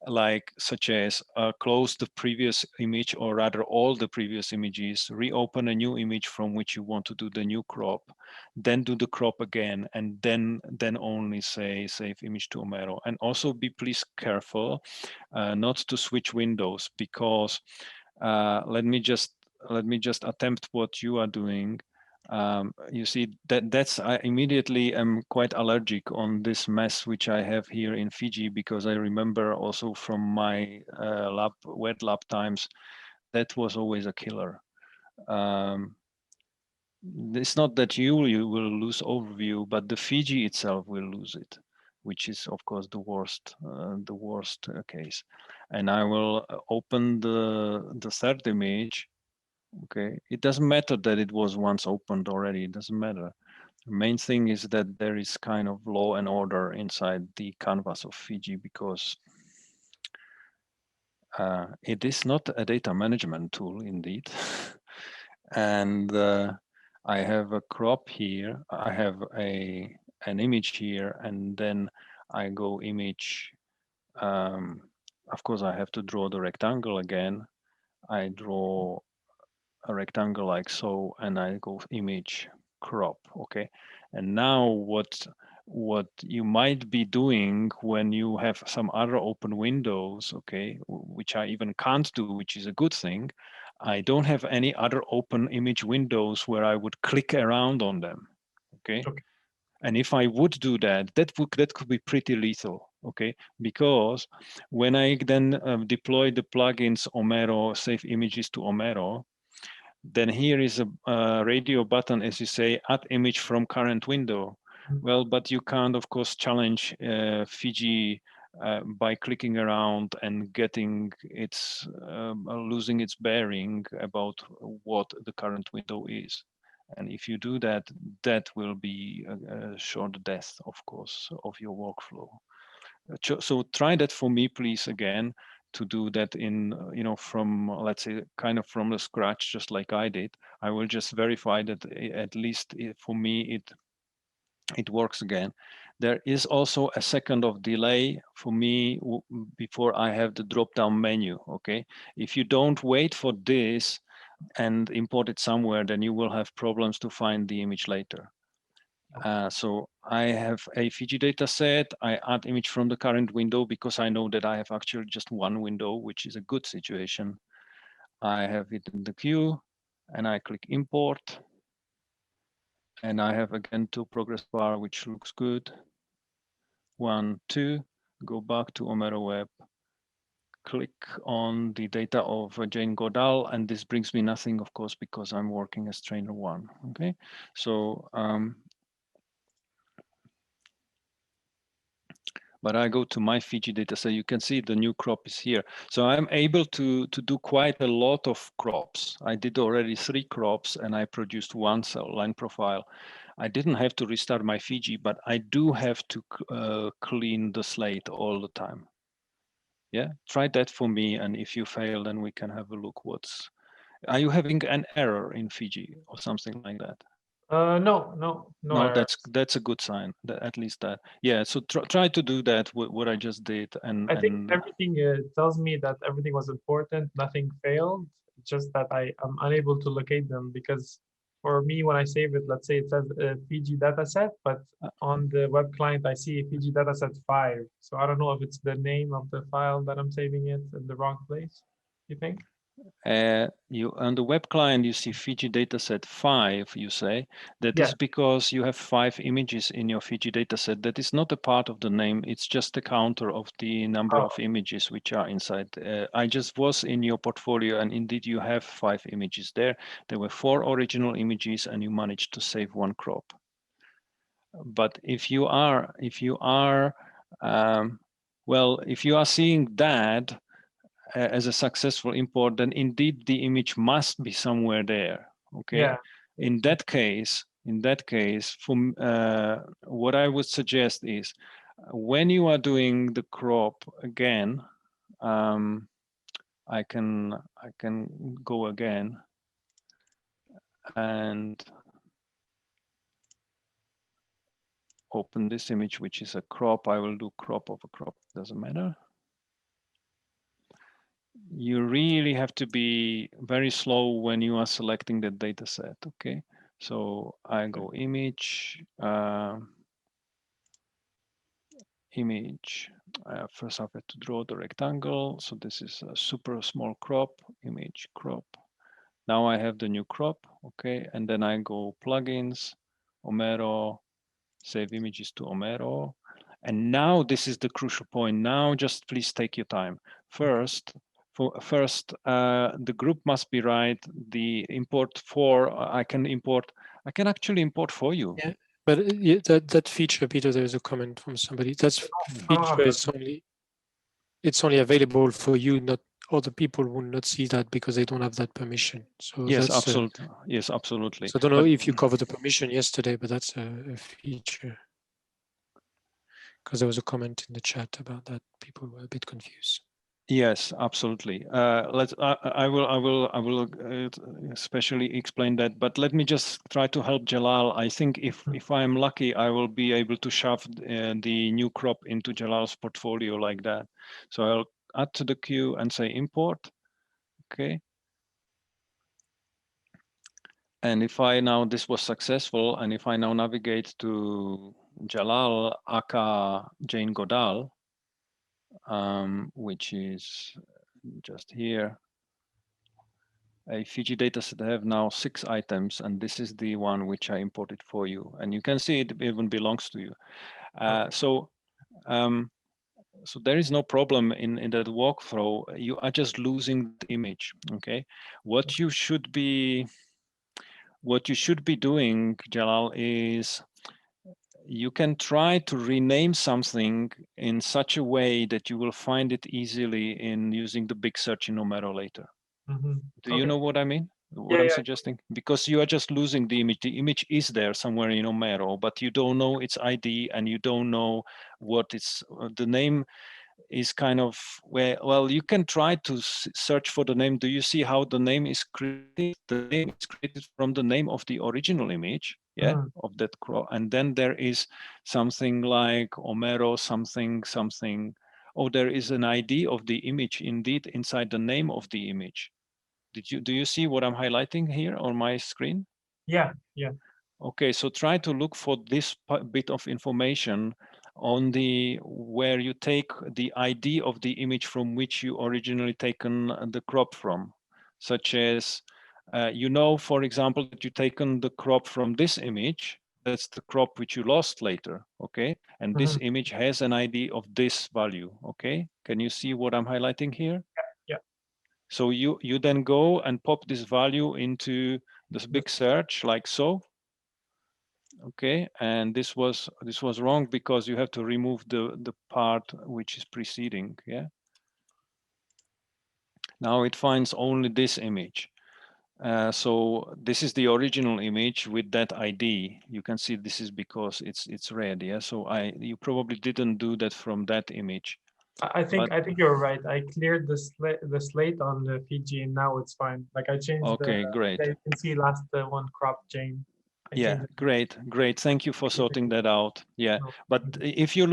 like such as close the previous image, or rather all the previous images, reopen a new image from which you want to do the new crop, then do the crop again, and then only say save image to OMERO. And also be please careful not to switch windows, because let me just attempt what you are doing. You see that's I immediately am quite allergic on this mess which I have here in Fiji, because I remember also from my wet lab times that was always a killer. It's not that you will lose overview, but the Fiji itself will lose it, which is of course the worst case. And I will open the third image. Okay, it doesn't matter that it was once opened already. It doesn't matter. The main thing is that there is kind of law and order inside the canvas of Fiji, because it is not a data management tool indeed. And I have a crop here. I have an image here, and then I go image. Of course, I have to draw the rectangle again. I draw a rectangle like so, and I go image crop. Okay, and now what you might be doing when you have some other open windows, okay, which I even can't do, which is a good thing. I don't have any other open image windows where I would click around on them. Okay. And if I would do that, that could be pretty lethal, okay? Because when I then deploy the plugins OMERO, save images to OMERO, then here is a radio button, as you say, add image from current window. Well, but you can't, of course, challenge Fiji by clicking around and getting its losing its bearing about what the current window is. And if you do that, that will be a short death, of course, of your workflow. So try that for me, please, again, to do that in, from, let's say, kind of from the scratch, just like I did. I will just verify that at least for me, it works again. There is also a second of delay for me before I have the drop-down menu, okay? If you don't wait for this and import it somewhere, then you will have problems to find the image later. So I have a Fiji data set. I add image from the current window because I know that I have actually just one window, which is a good situation. I have it in the queue and I click import. And I have again 2 progress bar, which looks good. 1, 2, go back to OMERO Web, click on the data of Jane Goodall, and this brings me nothing, of course, because I'm working as trainer 1. Okay, so but I go to my Fiji data, so you can see the new crop is here. So I'm able to do quite a lot of crops. I did already 3 crops and I produced 1 cell line profile. I didn't have to restart my Fiji, but I do have to clean the slate all the time. Yeah, try that for me. And if you fail, then we can have a look. Are you having an error in Fiji or something like that? No, that's a good sign. At least that. Yeah. So try to do that. What I just did, and I think everything tells me that everything was important. Nothing failed. Just that I am unable to locate them, because for me, when I save it, let's say it says Fiji dataset, but on the web client I see Fiji dataset 5. So I don't know if it's the name of the file that I'm saving it in the wrong place. You think? You on the web client, you see Fiji dataset 5, you say. That is because you have 5 images in your Fiji dataset. That is not a part of the name. It's just a counter of the number of images which are inside. I just was in your portfolio, and indeed you have 5 images there. There were 4 original images, and you managed to save 1 crop. But if you are well, if you are seeing that as a successful import, then indeed the image must be somewhere there. Okay. Yeah. In that case, from what I would suggest is when you are doing the crop again, I can go again and open this image, which is a crop. I will do crop of a crop. Doesn't matter. you really have to be very slow when you are selecting the data set. Okay, so I go image, image. First I have to draw the rectangle. So this is a super small crop, image crop. Now I have the new crop. Okay, and then I go plugins, OMERO, save images to OMERO. And now this is the crucial point. Now just please take your time. First, the group must be right. The import for I can actually import for you. Yeah, but that feature, Peter, there is a comment from somebody. That feature is it's only available for you, not other people will not see that because they don't have that permission. So yes, that's absolutely. Yes, absolutely. So I don't know if you covered the permission yesterday, but that's a feature. Because there was a comment in the chat about that. People were a bit confused. Yes, absolutely. I will especially explain that, but let me just try to help Jalal. I think if I'm lucky, I will be able to shove the new crop into Jalal's portfolio like that. So I'll add to the queue and say import. Okay. And if I now, this was successful, and if I now navigate to Jalal aka Jane Godal, which is just here, a Fiji dataset have now 6 items, and this is the one which I imported for you. And you can see it even belongs to you. So there is no problem in that walkthrough. You are just losing the image. Okay, what you should be doing, Jalal, is you can try to rename something in such a way that you will find it easily in using the big search in OMERO later. Do you know what I mean? What I'm suggesting? Because you are just losing the image. The image is there somewhere in OMERO, but you don't know its ID and you don't know what it's, the name is kind of where, well, you can try to search for the name. Do you see how the name is created? The name is created from the name of the original image, yeah, of that crop. And then there is something like OMERO something. Oh, there is an ID of the image indeed inside the name of the image. Do you see what I'm highlighting here on my screen? Yeah. Okay, so try to look for this bit of information on the where you take the ID of the image from which you originally taken the crop from, such as you know, for example, that you taken the crop from this image. That's the crop which you lost later. Okay, and this image has an ID of this value. Okay, can you see what I'm highlighting here? Yeah. So you then go and pop this value into this big search like so. Okay, and this was wrong because you have to remove the part which is preceding. Yeah. Now it finds only this image. So this is the original image with that ID. You can see this is because it's red. Yeah. So you probably didn't do that from that image. I think you're right. I cleared the slate on the Fiji, and now it's fine. Like I changed. Okay, great. You can see last one crop Jane. Yeah, great. Thank you for sorting that out. Yeah, but if you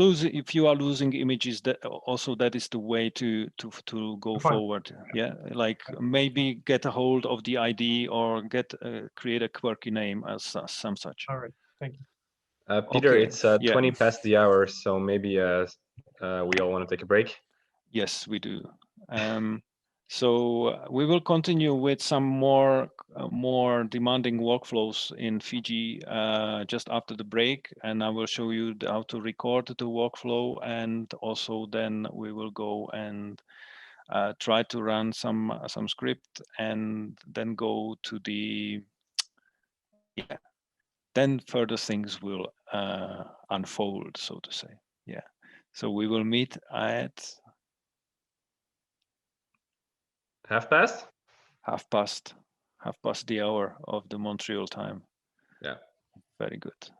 are losing images, that is the way to go forward. Yeah, like maybe get a hold of the ID or create a quirky name as some such. All right, thank you. Peter, okay. It's 20 past the hour, so maybe we all want to take a break. Yes, we do. So we will continue with some more demanding workflows in Fiji just after the break, and I will show you how to record the workflow, and also then we will go and try to run some script, and then go to the then further things will unfold, so to say. Yeah. So we will meet at 1/2 past? 1/2 past the hour of the Montreal time. Yeah. Very good.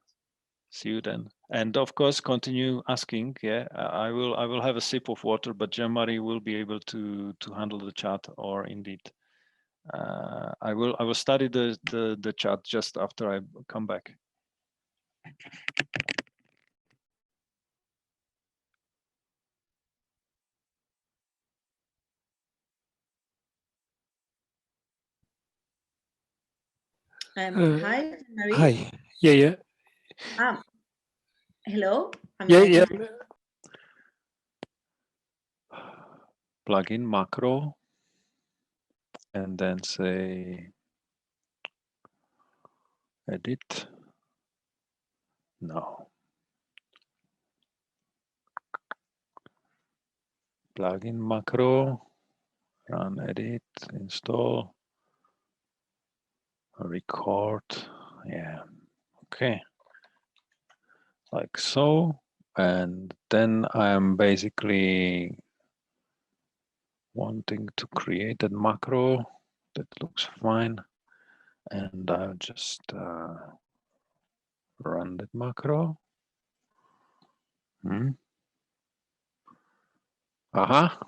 See you then. And of course, continue asking. Yeah, I will have a sip of water, but Jean-Marie will be able to handle the chat, or indeed, I will study the chat just after I come back. Hi, Marie. Hi. Yeah. Hello. Yeah. Plug in macro and then say edit. No. Plug in macro, run edit, install, record. Yeah. Okay. Like so. And then I'm basically wanting to create a macro that looks fine. And I'll just run that macro. Aha.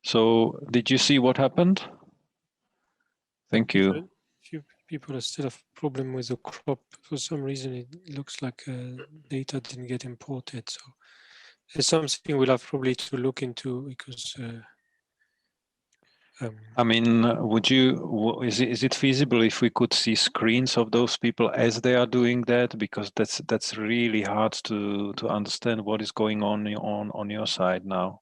So did you see what happened? Thank you. Few people still have problem with the crop. For some reason, it looks like data didn't get imported. So it's something we'll have probably to look into because. I mean, is it feasible if we could see screens of those people as they are doing that? Because that's really hard to understand what is going on your side now.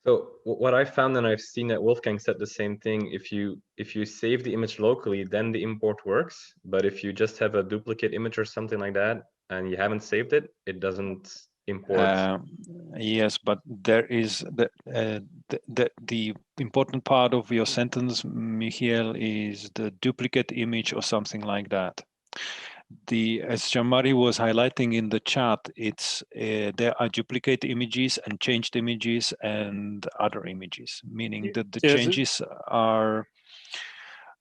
So what I found, and I've seen that Wolfgang said the same thing, if you save the image locally, then the import works. But if you just have a duplicate image or something like that, and you haven't saved it, it doesn't import. Yes, but there is the important part of your sentence, Michiel, is the duplicate image or something like that. As Jean-Marie was highlighting in the chat, it's there are duplicate images and changed images and other images, meaning that the changes are.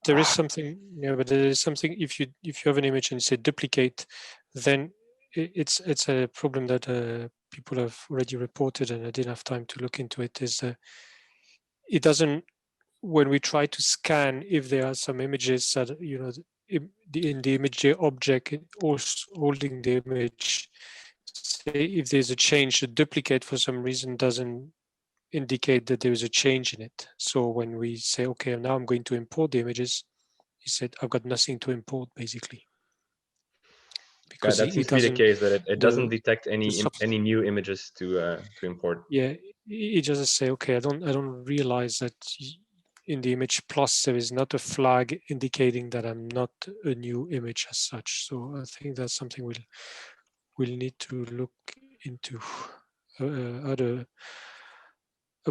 There is something, but there is something. If you have an image and you say duplicate, then it's a problem that people have already reported, and I didn't have time to look into it. Is it doesn't, when we try to scan, if there are some images that in the ImageJ object also holding the image, say if there's a change, a duplicate for some reason doesn't indicate that there is a change in it. So when we say, okay, now I'm going to import the images, he said, I've got nothing to import basically. Because that seems to be the case, that it doesn't detect any new images to import. Yeah, it just say, okay, I don't realize that in the image plus there is not a flag indicating that I'm not a new image as such. So I think that's something we'll need to look into. Add a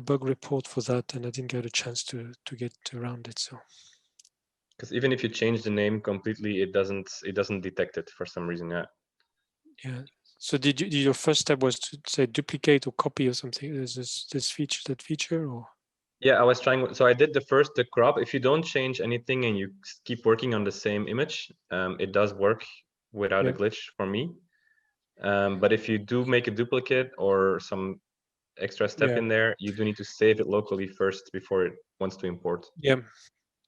bug report for that, and I didn't get a chance to get around it. So because even if you change the name completely, it doesn't detect it for some reason. Yeah. So did your first step was to say duplicate or copy or something? Is this feature or? Yeah, I was trying. So I did the crop. If you don't change anything and you keep working on the same image, it does work without a glitch for me. But if you do make a duplicate or some extra step in there, you do need to save it locally first before it wants to import.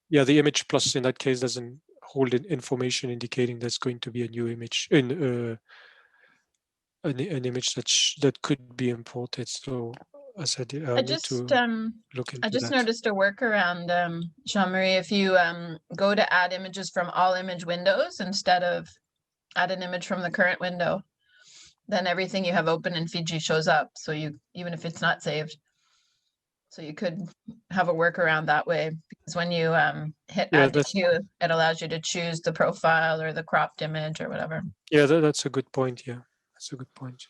Yeah, the image plus in that case doesn't hold information indicating there's going to be a new image in an image that could be imported. So I said I just look into I just noticed a workaround, Jean-Marie. If you go to add images from all image windows instead of add an image from the current window, then everything you have open in Fiji shows up. So even if it's not saved. So you could have a workaround that way, because when you hit add to queue, it allows you to choose the profile or the cropped image or whatever. Yeah, that's a good point. Yeah, that's a good point.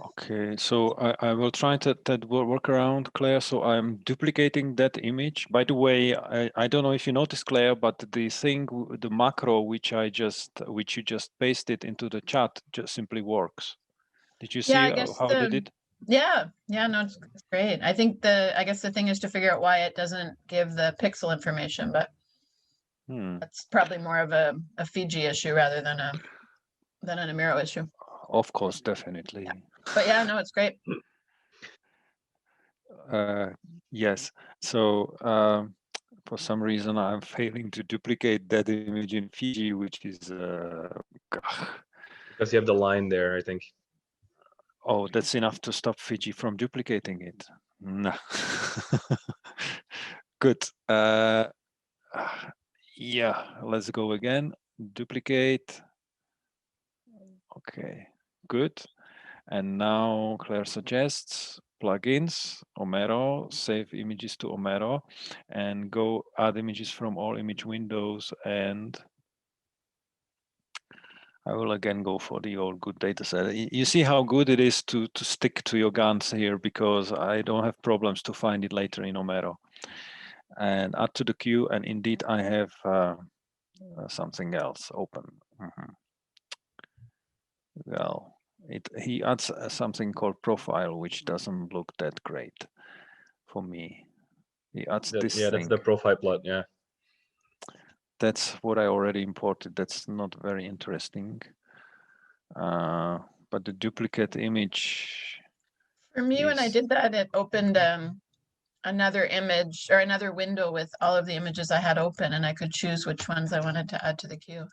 Okay, so I will try that work around, Claire. So I'm duplicating that image. By the way, I don't know if you noticed, Claire, but the macro which you just pasted into the chat just simply works. Did you see how it did? Yeah, no, it's great. I think I guess the thing is to figure out why it doesn't give the pixel information, but that's probably more of a Fiji issue rather than an OMERO issue. Of course, definitely. Yeah. But yeah, no, it's great. Yes. So for some reason, I'm failing to duplicate that image in Fiji, which is because you have the line there, I think. Oh, that's enough to stop Fiji from duplicating it. No. Good. Yeah. let's go again. Duplicate. Okay, good. And now Claire suggests plugins, OMERO, save images to OMERO, and go add images from all image windows. And I will again go for the old good data set. You see how good it is to stick to your guns here, because I don't have problems to find it later in OMERO. And add to the queue, and indeed I have something else open. Well, he adds something called profile, which doesn't look that great for me. He adds this Yeah, thing. that's the profile plot, yeah. That's what I already imported. That's not very interesting. But the duplicate image. For me, when I did that, it opened another image or another window with all of the images I had open, and I could choose which ones I wanted to add to the queue.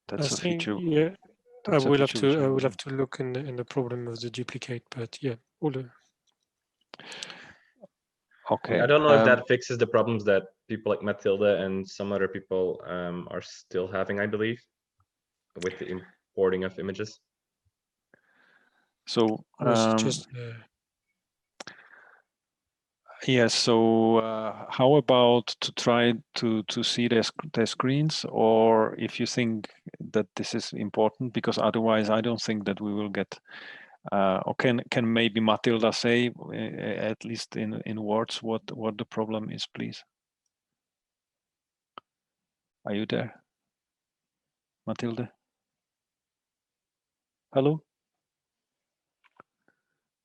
That's a feature. Yeah, I That's a will have feature to. I will have to look in the problem of the duplicate. But yeah, all the. Okay. I don't know if that fixes the problems that people like Matilda and some other people are still having, I believe, with the importing of images. So just. yes. So how about to try to see their screens, or if you think that this is important, because otherwise I don't think that we will get. Or can maybe Matilda say, at least in words, what the problem is, please? Are you there, Matilda? Hello?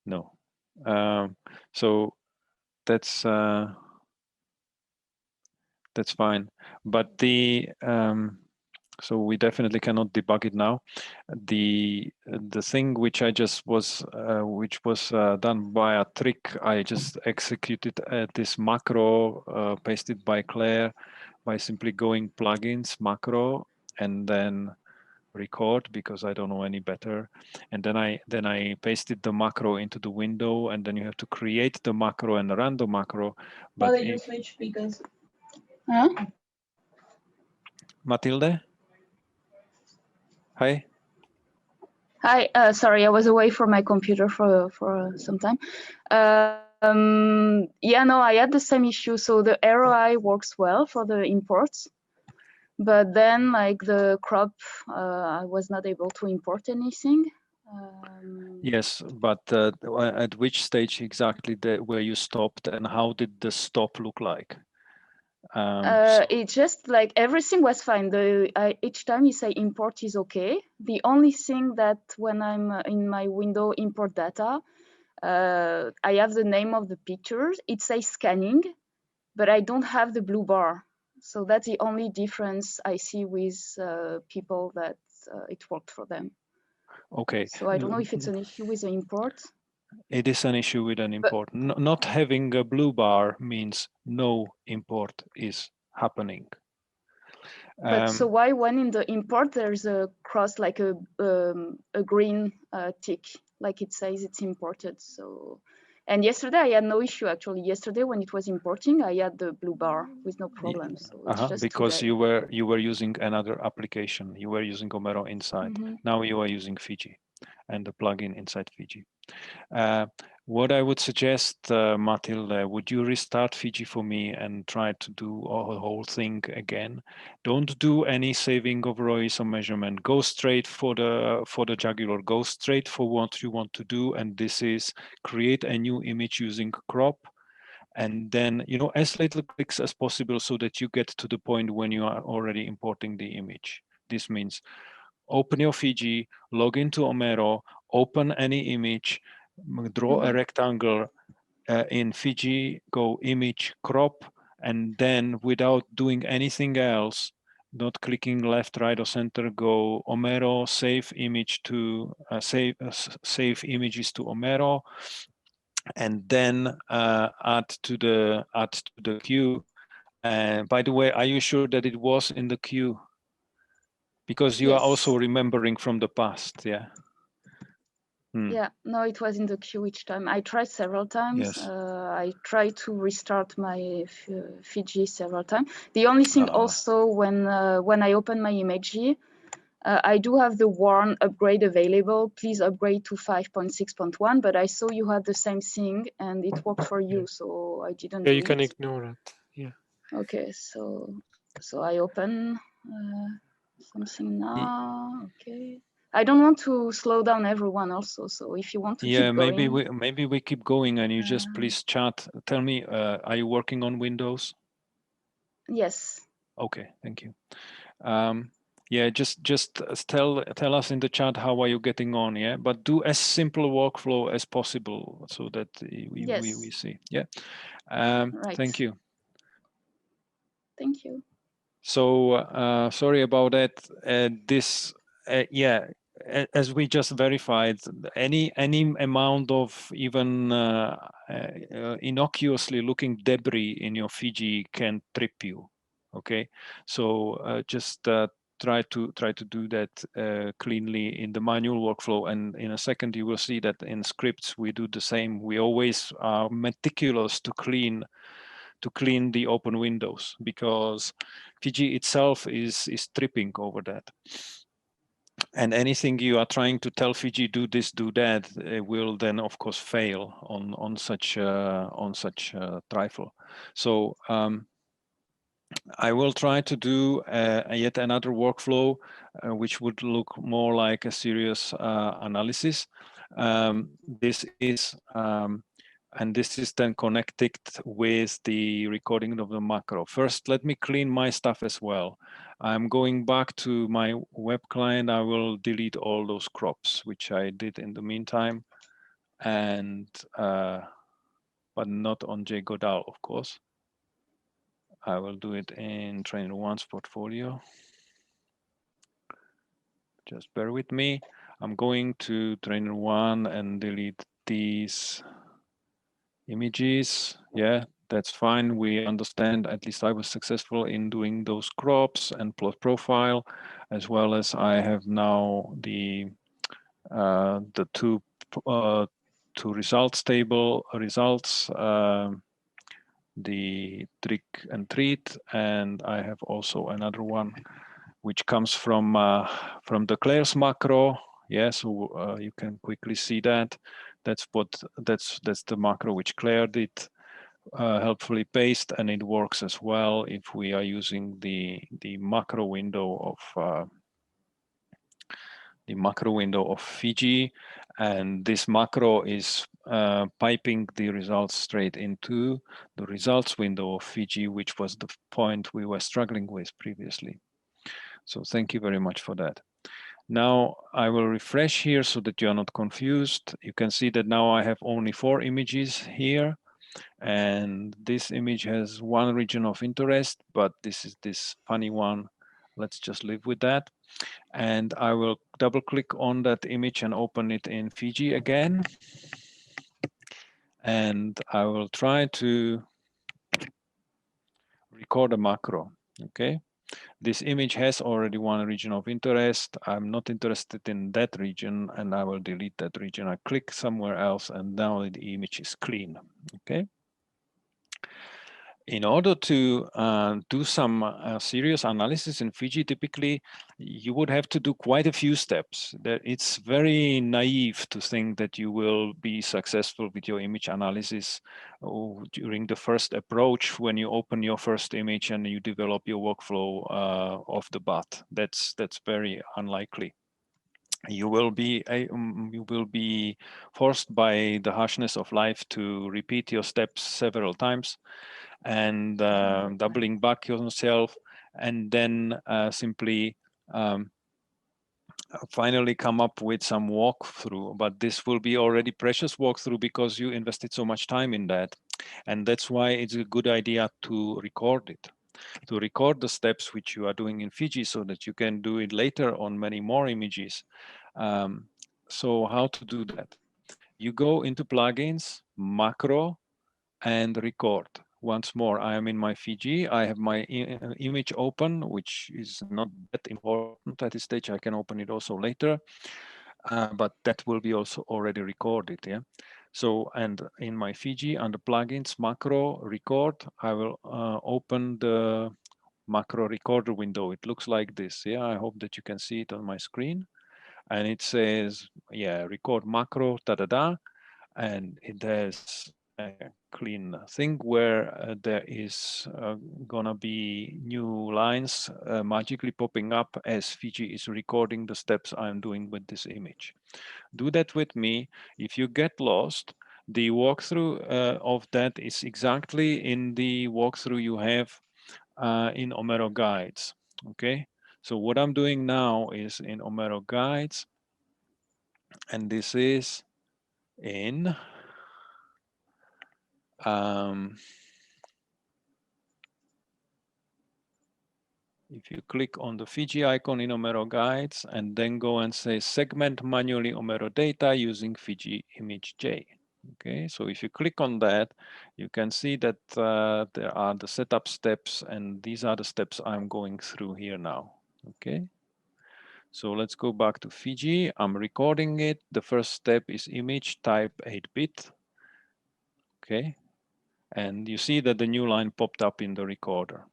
No. So that's fine. But the so we definitely cannot debug it now. The thing which I just was which was done by a trick, I just executed this macro pasted by Claire by simply going plugins macro and then record, because I don't know any better. And then I pasted the macro into the window, and then you have to create the macro and run the macro. But why did you switch? Because huh? Matilde? Hi. Hi, sorry, I was away from my computer for some time. Yeah, no, I had the same issue. So the ROI works well for the imports, but then like the crop, I was not able to import anything. Yes, but at which stage exactly where you stopped, and how did the stop look like? It just like everything was fine. Each time you say import is okay. The only thing that when I'm in my window import data, I have the name of the pictures. It says scanning, but I don't have the blue bar. So that's the only difference I see with people that it worked for them. Okay. So I don't know if it's an issue with the import. It is an issue with an import. Not having a blue bar means no import is happening. But so why when in the import there's a cross, like a green tick, like it says it's imported? So, and yesterday I had no issue actually. Yesterday when it was importing, I had the blue bar with no problem. So it's just because today. you were using another application. You were using OMERO inside. Now you are using Fiji and the plugin inside Fiji. What I would suggest, Matilde, would you restart Fiji for me and try to do the whole thing again? Don't do any saving of ROIs or measurement. Go straight for the jugular. Go straight for what you want to do, and this is create a new image using crop, and then as little clicks as possible so that you get to the point when you are already importing the image. This means open your Fiji, log into OMERO, open any image, draw a rectangle in Fiji, go image, crop, and then without doing anything else, not clicking left, right, or center, go OMERO, save image to save images to OMERO, and then add to the queue. By the way, are you sure that it was in the queue? Because you are also remembering from the past, yeah. Yeah, no, it was in the queue each time. I tried several times. Yes. I tried to restart my Fiji several times. The only thing also when I open my ImageJ, I do have the warn upgrade available. Please upgrade to 5.6.1. But I saw you had the same thing and it worked for you, so I didn't. Yeah, do you can it. ignore that. Yeah. Okay, so I open something now. Okay. I don't want to slow down everyone also. So if you want to keep going. maybe we keep going and you just please chat. Tell me, are you working on Windows? Yes. Okay, thank you. Yeah, just tell us in the chat how are you getting on, yeah? But do as simple workflow as possible so that we see. Yeah. Right. Thank you. Thank you. So sorry about that. Yeah, as we just verified, any amount of even innocuously looking debris in your Fiji can trip you. Okay, so just try to do that cleanly in the manual workflow, and in a second you will see that in scripts we do the same. We always are meticulous to clean the open windows because Fiji itself is tripping over that. And anything you are trying to tell Fiji do this, do that, will then of course fail on such trifle. So I will try to do yet another workflow which would look more like a serious analysis. This is and this is then connected with the recording of the macro. First, let me clean my stuff as well. I'm going back to my web client. I will delete all those crops, which I did in the meantime, and but not on JGodal, of course. I will do it in Trainer One's portfolio. Just bear with me. I'm going to Trainer One and delete these images. Yeah, that's fine. We understand, at least I was successful in doing those crops and plot profile, as well as I have now the two results table results, the trick and treat, and I have also another one which comes from the Claire's macro. Yeah, so you can quickly see that. That's the macro which Claire did helpfully paste, and it works as well if we are using the macro window of Fiji, and this macro is piping the results straight into the results window of Fiji, which was the point we were struggling with previously. So thank you very much for that. Now I will refresh here so that you are not confused. You can see that now I have only 4 images here, and this image has one region of interest, but this is this funny one. Let's just live with that. And I will double click on that image and open it in Fiji again. And I will try to record a macro, okay? This image has already one region of interest. I'm not interested in that region, and I will delete that region. I click somewhere else, and now the image is clean, okay? In order to do some serious analysis in Fiji, typically you would have to do quite a few steps. It's very naive to think that you will be successful with your image analysis during the first approach when you open your first image and you develop your workflow off the bat. That's very unlikely. You will be forced by the harshness of life to repeat your steps several times, and doubling back yourself, and then simply finally come up with some walkthrough. But this will be already precious walkthrough because you invested so much time in that, and that's why it's a good idea to record it, to record the steps which you are doing in Fiji, so that you can do it later on many more images. So how to do that? You go into plugins, macro, and record. Once more, I am in my Fiji. I have my image open, which is not that important at this stage. I can open it also later. but that will be also already recorded. Yeah. So, and in my Fiji under plugins macro record, I will open the macro recorder window. It looks like this. Yeah, I hope that you can see it on my screen. And it says, yeah, record macro, da-da-da. And it has a clean thing where there is gonna be new lines magically popping up as Fiji is recording the steps I'm doing with this image. Do that with me. If you get lost, the walkthrough of that is exactly in the walkthrough you have in OMERO guides. Okay, so what I'm doing now is in OMERO guides, and this is in if you click on the Fiji icon in OMERO guides and then go and say segment manually OMERO data using Fiji ImageJ. Okay, so if you click on that, you can see that there are the setup steps, and these are the steps I'm going through here now. Okay, so let's go back to Fiji. I'm recording it. The first step is image type 8-bit. Okay, and you see that the new line popped up in the recorder.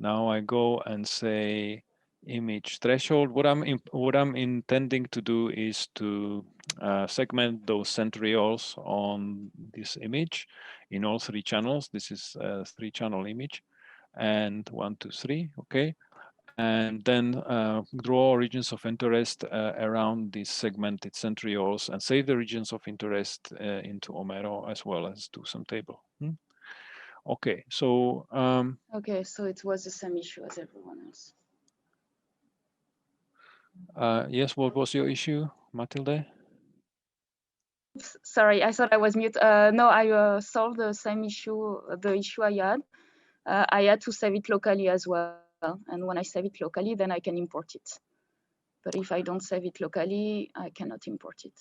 Now I go and say image threshold. What I'm intending to do is to segment those centrioles on this image in all 3 channels. This is a 3-channel image, and 1, 2, 3. Okay, and then draw regions of interest around these segmented centrioles and save the regions of interest into OMERO, as well as do some table. Okay, so okay, so it was the same issue as everyone else. Yes, what was your issue, Matilde? Sorry, I thought I was mute. No, I solved the same issue, the issue I had. I had to save it locally as well. And when I save it locally, then I can import it. But if I don't save it locally, I cannot import it.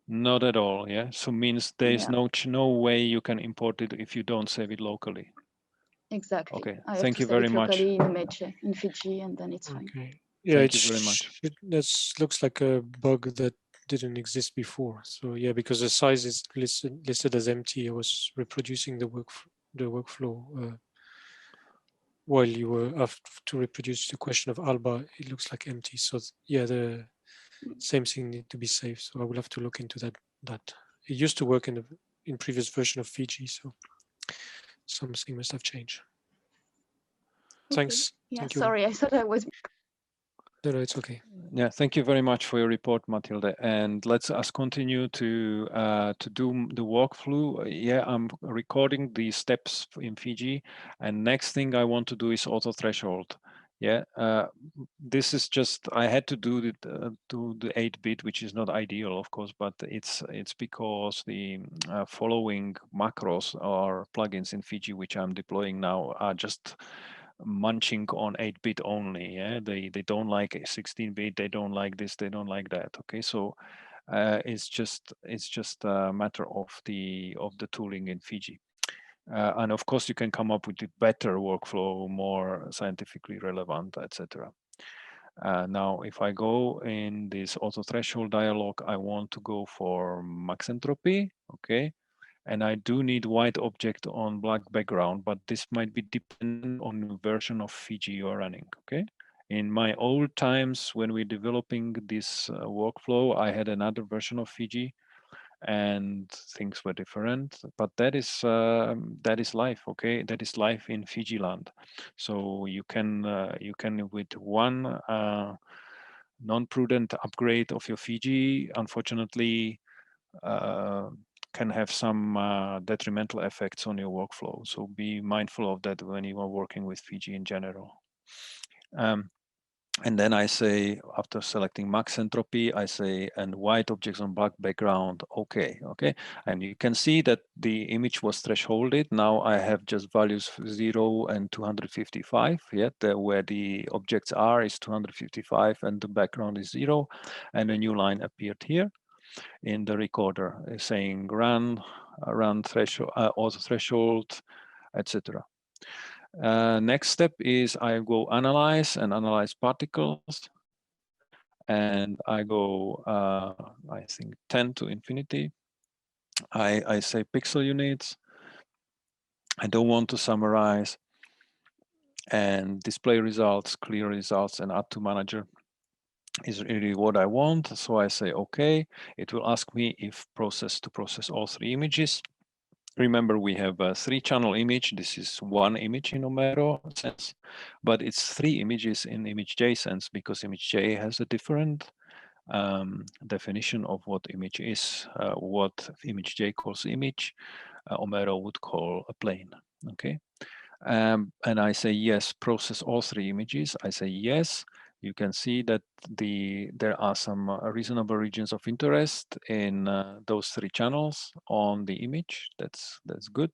Not at all, yeah? So means there's no way you can import it if you don't save it locally. Exactly. Okay, I thank have you to save very it much. locally in ImageJ, in Fiji, and then it's fine. Okay. Yeah, thank you very much. That looks like a bug that didn't exist before. So yeah, because the size is listed as empty, I was reproducing the workflow while you were asked to reproduce the question of Alba. It looks like empty. So yeah, the same thing need to be saved. So I will have to look into that. It used to work in previous version of Fiji, so something must have changed. Okay. Thanks. Yeah, Thank you. sorry, I thought I was. No, it's okay. Yeah, thank you very much for your report, Matilde. And let's us continue to do the walkthrough. Yeah, I'm recording the steps in Fiji, and next thing I want to do is auto threshold. Yeah, this is just I had to do the 8-bit, which is not ideal, of course, but it's because the following macros or plugins in Fiji, which I'm deploying now, are just munching on 8-bit only. Yeah, they don't like 16-bit. They don't like this. They don't like that. Okay, so it's just a matter of the tooling in Fiji. And of course, you can come up with a better workflow, more scientifically relevant, etc. Now, if I go in this auto threshold dialog, I want to go for max entropy. Okay. And I do need white object on black background, but this might be dependent on the version of Fiji you're running, okay? In my old times, when we're developing this workflow, I had another version of Fiji and things were different, but that is life, okay? That is life in Fiji land. So you can with one non-prudent upgrade of your Fiji, unfortunately, can have some detrimental effects on your workflow. So be mindful of that when you are working with Fiji in general. And then I say, after selecting max entropy, I say, and white objects on black background, okay. And you can see that the image was thresholded. Now I have just values 0 and 255, where the objects are is 255 and the background is 0. And a new line appeared here in the recorder saying run threshold, auto threshold, etc. Next step is I go analyze particles, and I go, I think 10 to infinity. I say pixel units. I don't want to summarize, and display results, clear results, and add to manager is really what I want. So I say, okay, it will ask me if process to process all 3 images. Remember, we have a 3-channel image. This is 1 image in OMERO sense, but it's 3 images in ImageJ sense, because ImageJ has a different definition of what image is. What ImageJ calls image, OMERO would call a plane. Okay, and I say yes, process all 3 images. I say yes. You can see that there are some reasonable regions of interest in those 3 channels on the image. That's good.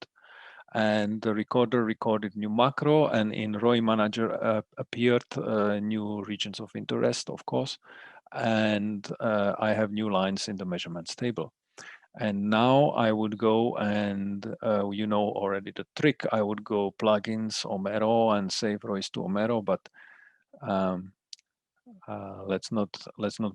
And the recorder recorded new macro, and in ROI manager appeared new regions of interest, of course. And I have new lines in the measurements table. And now I would go and you know already the trick. I would go plugins, OMERO, and save ROIs to OMERO, but let's not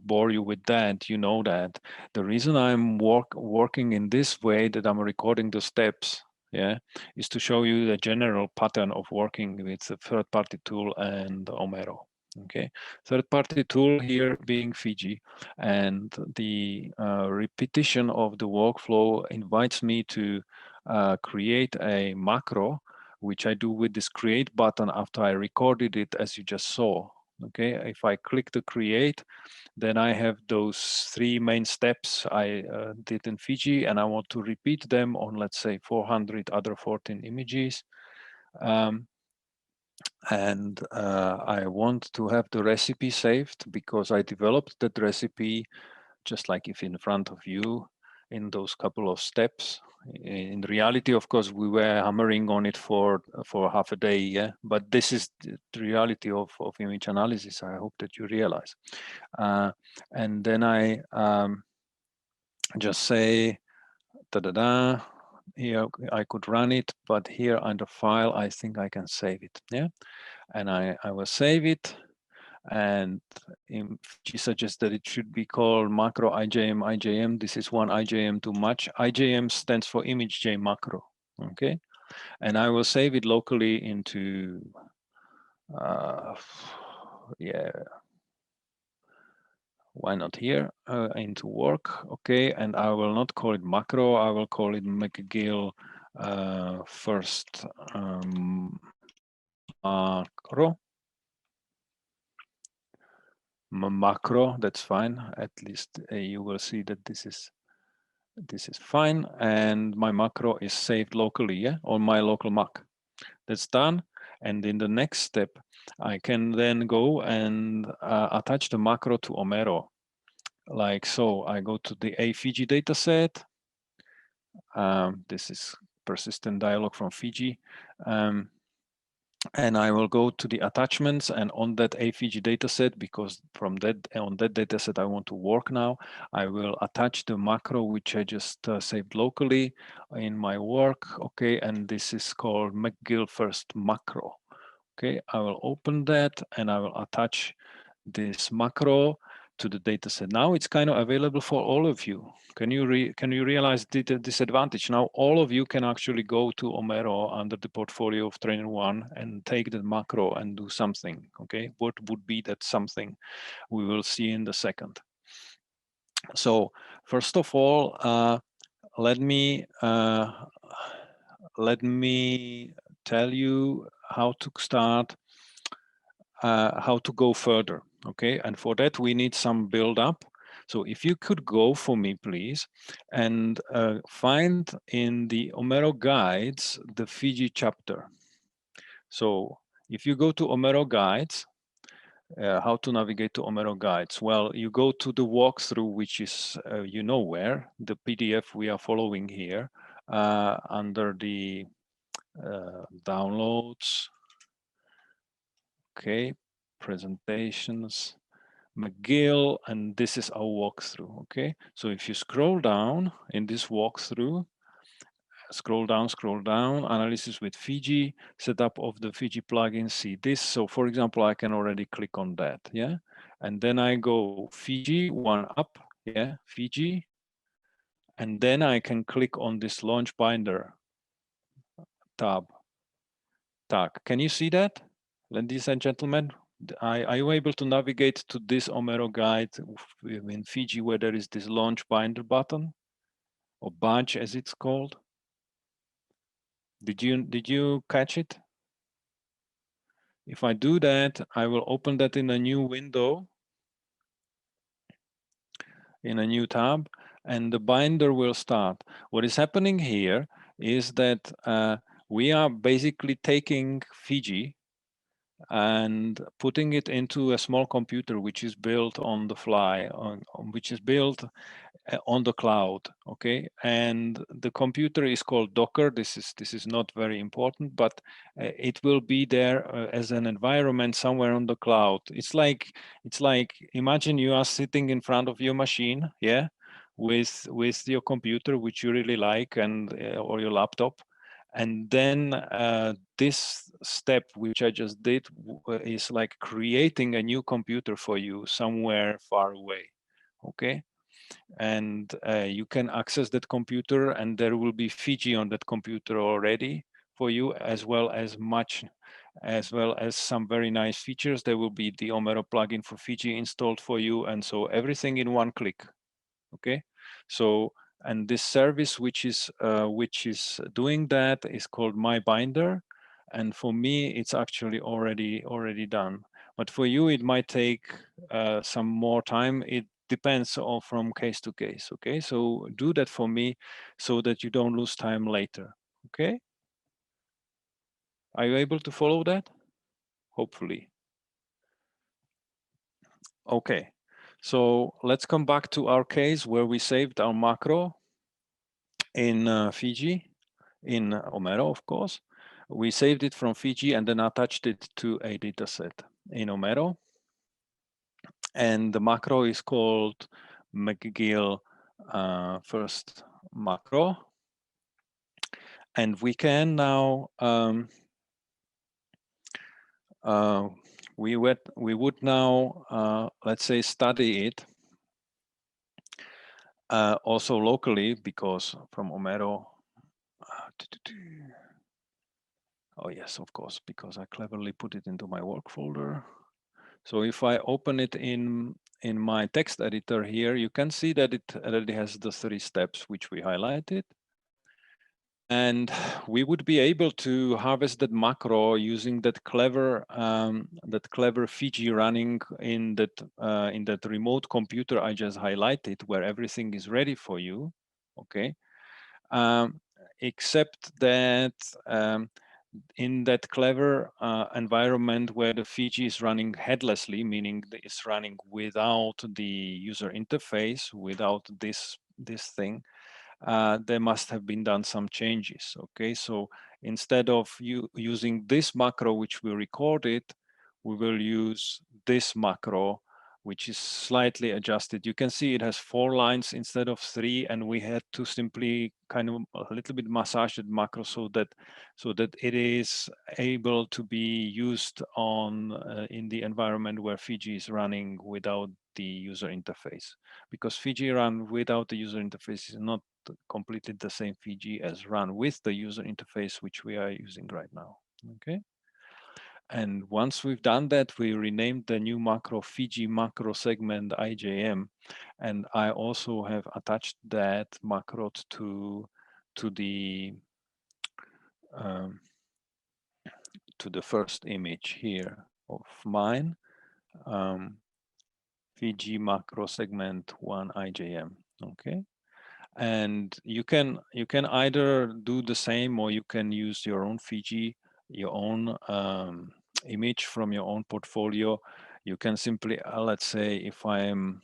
bore you with that. You know that the reason I'm working in this way, that I'm recording the steps, yeah, is to show you the general pattern of working with a third-party tool and OMERO. Okay, third-party tool here being Fiji, and the repetition of the workflow invites me to create a macro, which I do with this create button after I recorded it, as you just saw. Okay, if I click the create, then I have those 3 main steps I did in Fiji, and I want to repeat them on, let's say, 400 other 14 images. And I want to have the recipe saved, because I developed that recipe just like if in front of you in those couple of steps. In reality, of course, we were hammering on it for half a day, yeah. But this is the reality of image analysis. I hope that you realize. And then I just say, da-da-da. Here I could run it, but here under file, I think I can save it, yeah. And I will save it. And Fiji suggests that it should be called macro IJM. This is one IJM too much. IJM stands for ImageJ macro. Okay, and I will save it locally into yeah, why not here, into work. Okay, and I will not call it macro. I will call it McGill first macro. Macro, that's fine. At least you will see that this is fine, and my macro is saved locally, yeah, on my local Mac. That's done. And in the next step, I can then go and attach the macro to OMERO, like so. I go to the Fiji dataset. This is persistent dialog from Fiji. And I will go to the attachments, and on that Fiji dataset, because on that dataset I want to work now, I will attach the macro which I just saved locally in my work. Okay, and this is called McGill first macro. Okay, I will open that and I will attach this macro to the dataset. Now it's kind of available for all of you. Can you realize the disadvantage? Now all of you can actually go to OMERO under the portfolio of trainer 1 and take the macro and do something. Okay, what would be that something? We will see in the second. So first of all, let me tell you how to start, how to go further. Okay, and for that we need some build up. So if you could go for me, please, and find in the OMERO guides the Fiji chapter. So if you go to OMERO guides, how to navigate to OMERO guides? Well, you go to the walkthrough, which is you know where, the PDF we are following here, under the downloads. Okay, presentations, McGill, and this is our walkthrough. Okay, so if you scroll down in this walkthrough, scroll down, analysis with Fiji, setup of the Fiji plugin, see this. So for example, I can already click on that, yeah? and then I go Fiji, one up, yeah, Fiji, and then I can click on this launch binder tab. Tag. Can you see that, ladies and gentlemen? Are you able to navigate to this OMERO guide in Fiji where there is this launch binder button, or badge as it's called? Did you catch it? If I do that, I will open that in a new window, in a new tab, and the binder will start. What is happening here is that we are basically taking Fiji and putting it into a small computer which is built on the fly, which is built on the cloud, okay? And the computer is called Docker. This is not very important, but it will be there as an environment somewhere on the cloud. It's like imagine you are sitting in front of your machine, yeah, with your computer which you really like, and or your laptop. And then this step, which I just did, is like creating a new computer for you somewhere far away, okay? And you can access that computer, and there will be Fiji on that computer already for you, as well as some very nice features. There will be the OMERO plugin for Fiji installed for you, and so everything in one click, okay? So, and this service which is doing that is called My Binder, and for me it's actually already done. But for you it might take some more time. It depends on from case to case, okay? So do that for me so that you don't lose time later, okay? Are you able to follow that? Hopefully. Okay, so let's come back to our case where we saved our macro in Fiji, in OMERO, of course. We saved it from Fiji and then attached it to a dataset in OMERO. And the macro is called McGill first macro. And we can now, we would now, let's say, study it also locally, because from OMERO, oh yes, of course, because I cleverly put it into my work folder. So if I open it in my text editor here, you can see that it already has the 3 steps which we highlighted. And we would be able to harvest that macro using that clever Fiji running in that remote computer I just highlighted, where everything is ready for you, okay? Except that in that clever environment where the Fiji is running headlessly, meaning it's running without the user interface, without this thing, there must have been done some changes, okay? So instead of using this macro, which we recorded, we will use this macro, which is slightly adjusted. You can see it has 4 lines instead of 3, and we had to simply kind of a little bit massage the macro so that it is able to be used on in the environment where Fiji is running without the user interface. Because Fiji run without the user interface is not completely the same Fiji as run with the user interface, which we are using right now, okay? And once we've done that, we renamed the new macro Fiji macro segment IJM. And I also have attached that macro to the first image here of mine, Fiji macro segment 1 IJM, okay? And you can either do the same, or you can use your own Fiji, your own image from your own portfolio. You can simply, let's say, if I'm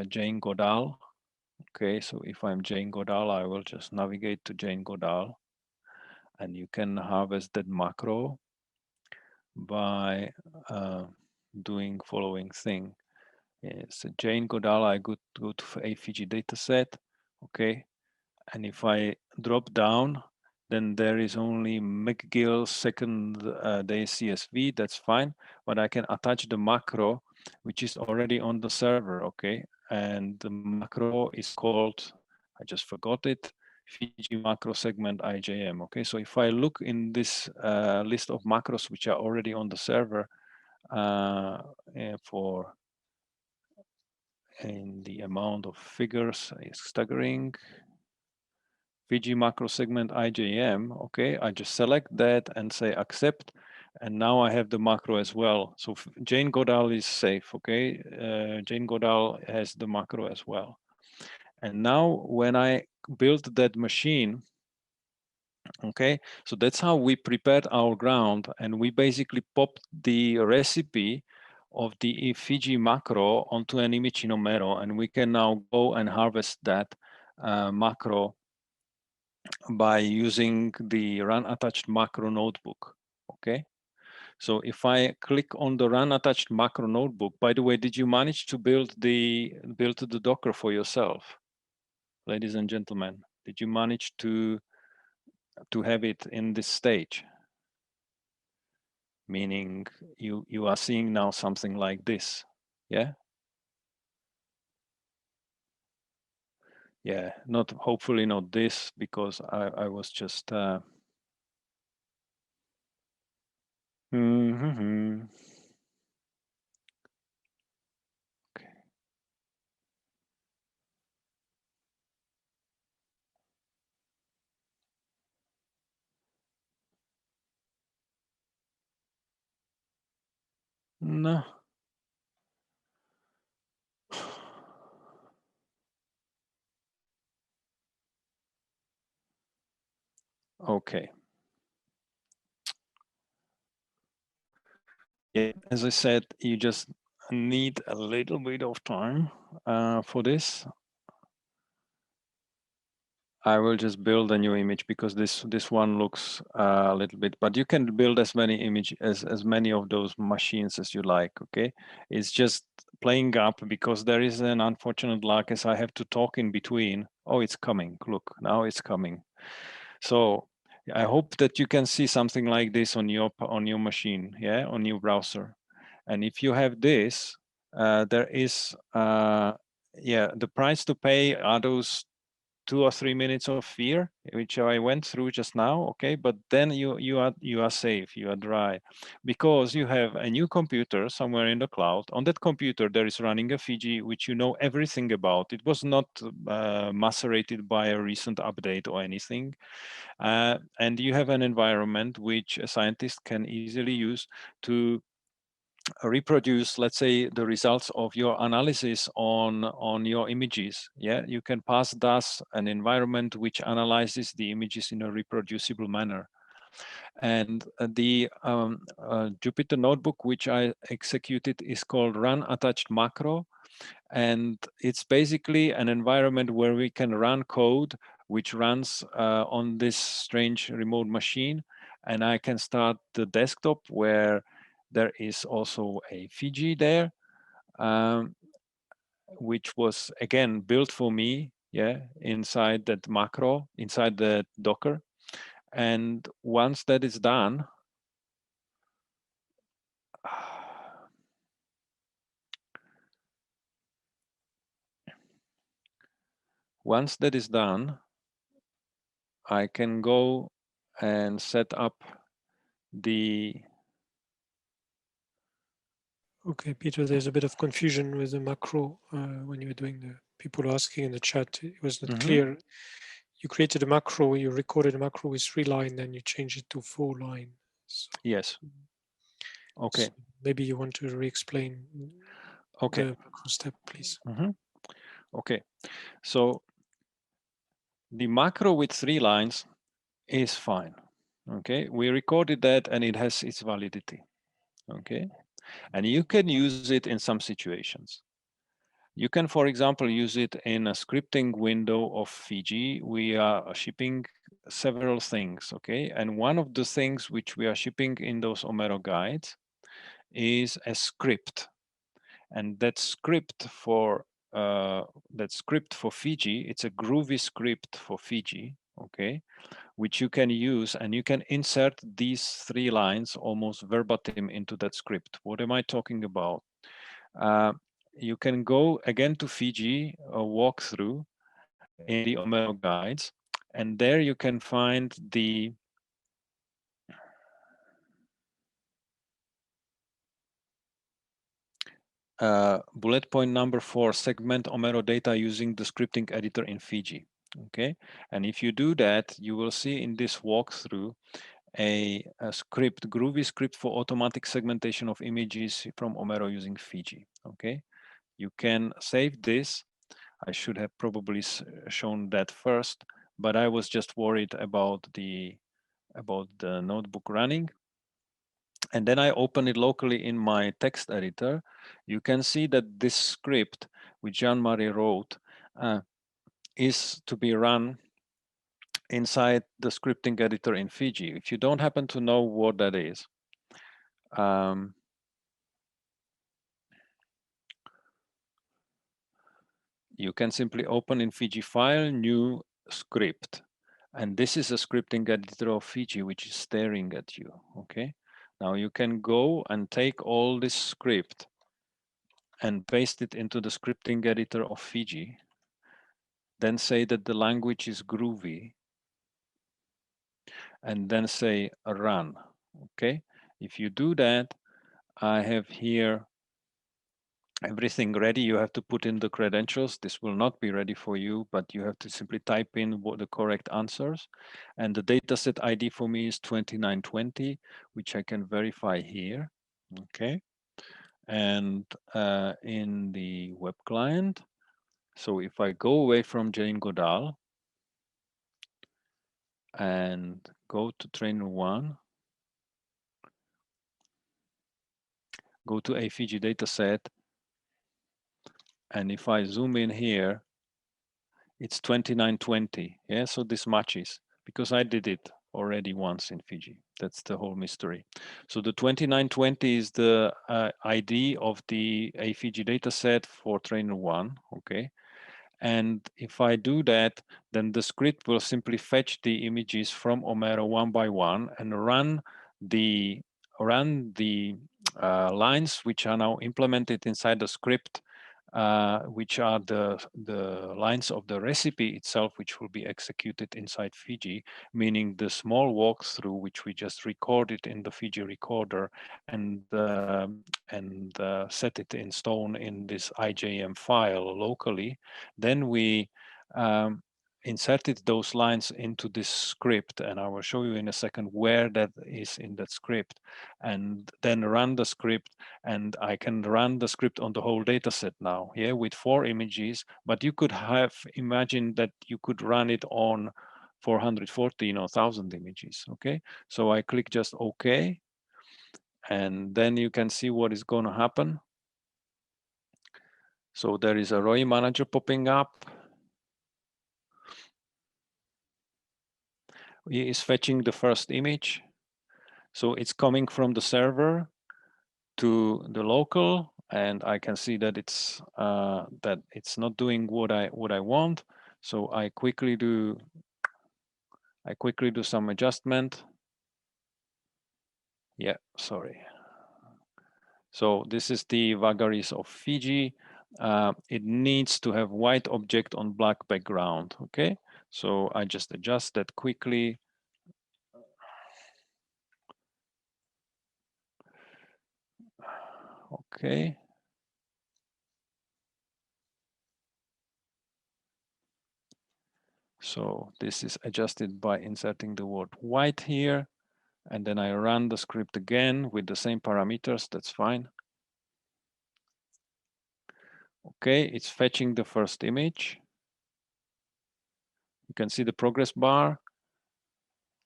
Jane Goodall, okay, so if I'm Jane Goodall, I will just navigate to Jane Goodall, and you can harvest that macro by doing following thing. So Jane Goodall, I go to a Fiji dataset, okay, and if I drop down, then there is only McGill second day CSV, that's fine, but I can attach the macro which is already on the server, okay? And the macro is called, I just forgot it, Fiji macro segment IJM, okay? So if I look in this list of macros which are already on the server for in the amount of figures is staggering. Fiji macro segment IJM, okay, I just select that and say accept, and now I have the macro as well. So Jane Goodall is safe, okay? Jane Goodall has the macro as well. And now when I build that machine, okay, so that's how we prepared our ground, and we basically popped the recipe of the Fiji macro onto an image in OMERO, and we can now go and harvest that macro by using the run attached macro notebook, okay? So if I click on the run attached macro notebook, by the way, did you manage to build the Docker for yourself? Ladies and gentlemen, did you manage to have it in this stage? Meaning you are seeing now something like this, yeah? Yeah, hopefully not this, because I was just okay. No. Okay. Yeah, as I said, you just need a little bit of time for this. I will just build a new image because this one looks a little bit, but you can build as many as many of those machines as you like, okay? It's just playing up because there is an unfortunate luck as I have to talk in between. Oh, it's coming, look, now it's coming. So I hope that you can see something like this on your machine, yeah, on your browser. And if you have this, there is, yeah, the price to pay are those 2 or 3 minutes of fear, which I went through just now, okay? But then you are safe, you are dry, because you have a new computer somewhere in the cloud. On that computer, there is running a Fiji, which you know everything about. It was not macerated by a recent update or anything. And you have an environment which a scientist can easily use to reproduce, let's say, the results of your analysis on your images. Yeah, you can pass thus an environment which analyzes the images in a reproducible manner. And the Jupyter notebook which I executed is called run attached macro, and it's basically an environment where we can run code which runs on this strange remote machine, and I can start the desktop where there is also a Fiji there, which was again built for me, yeah, inside that macro, inside the Docker. And once that is done, I can go and set up the. Okay, Peter, there's a bit of confusion with the macro when you were doing the people asking in the chat. It was not clear. You created a macro, you recorded a macro with 3 lines, then you changed it to 4 lines. So, yes. Okay. So maybe you want to re-explain the macro step, please. Okay. So the macro with 3 lines is fine. Okay. We recorded that and it has its validity. Okay. And you can use it in some situations. You can, for example, use it in a scripting window of Fiji. We are shipping several things, okay? And one of the things which we are shipping in those OMERO guides is a script. And that script for Fiji, it's a groovy script for Fiji, okay? Which you can use, and you can insert these 3 lines almost verbatim into that script. What am I talking about? you can go again to Fiji, a walkthrough in the OMERO guides, and there you can find the bullet point number 4, segment OMERO data using the scripting editor in Fiji. Okay, and if you do that, you will see in this walkthrough a script, Groovy script for automatic segmentation of images from OMERO using Fiji. Okay, you can save this. I should have probably shown that first, but I was just worried about the notebook running. And then I open it locally in my text editor. You can see that this script, which Jean-Marie wrote, is to be run inside the scripting editor in Fiji. If you don't happen to know what that is, you can simply open in Fiji file, new script. And this is a scripting editor of Fiji, which is staring at you, okay? Now you can go and take all this script and paste it into the scripting editor of Fiji. Then say that the language is Groovy. And then say run, okay? If you do that, I have here everything ready. You have to put in the credentials. This will not be ready for you, but you have to simply type in what the correct answers. And the dataset ID for me is 2920, which I can verify here. Okay. And in the web client, so if I go away from Jane Goodall and go to trainer 1, go to a Fiji dataset, and if I zoom in here, it's 2920. Yeah, so this matches because I did it already once in Fiji. That's the whole mystery. So the 2920 is the ID of the Fiji dataset for trainer 1. Okay. And if I do that, then the script will simply fetch the images from OMERO one by one and run the lines which are now implemented inside the script, which are the lines of the recipe itself, which will be executed inside Fiji, meaning the small walkthrough which we just recorded in the Fiji recorder and set it in stone in this IJM file locally. Then we inserted those lines into this script, and I will show you in a second where that is in that script, and then run the script, and I can run the script on the whole data set now, yeah, with 4 images, but you could have imagined that you could run it on 414 or 1,000 images, okay? So I click just OK, and then you can see what is going to happen. So there is a ROI manager popping up. He is fetching the first image. So it's coming from the server to the local, and I can see that it's not doing what I want. So I quickly do some adjustment. Yeah, sorry. So this is the vagaries of Fiji. It needs to have white object on black background. Okay, so I just adjust that quickly. Okay. So this is adjusted by inserting the word white here. And then I run the script again with the same parameters. That's fine. Okay, it's fetching the first image. You can see the progress bar.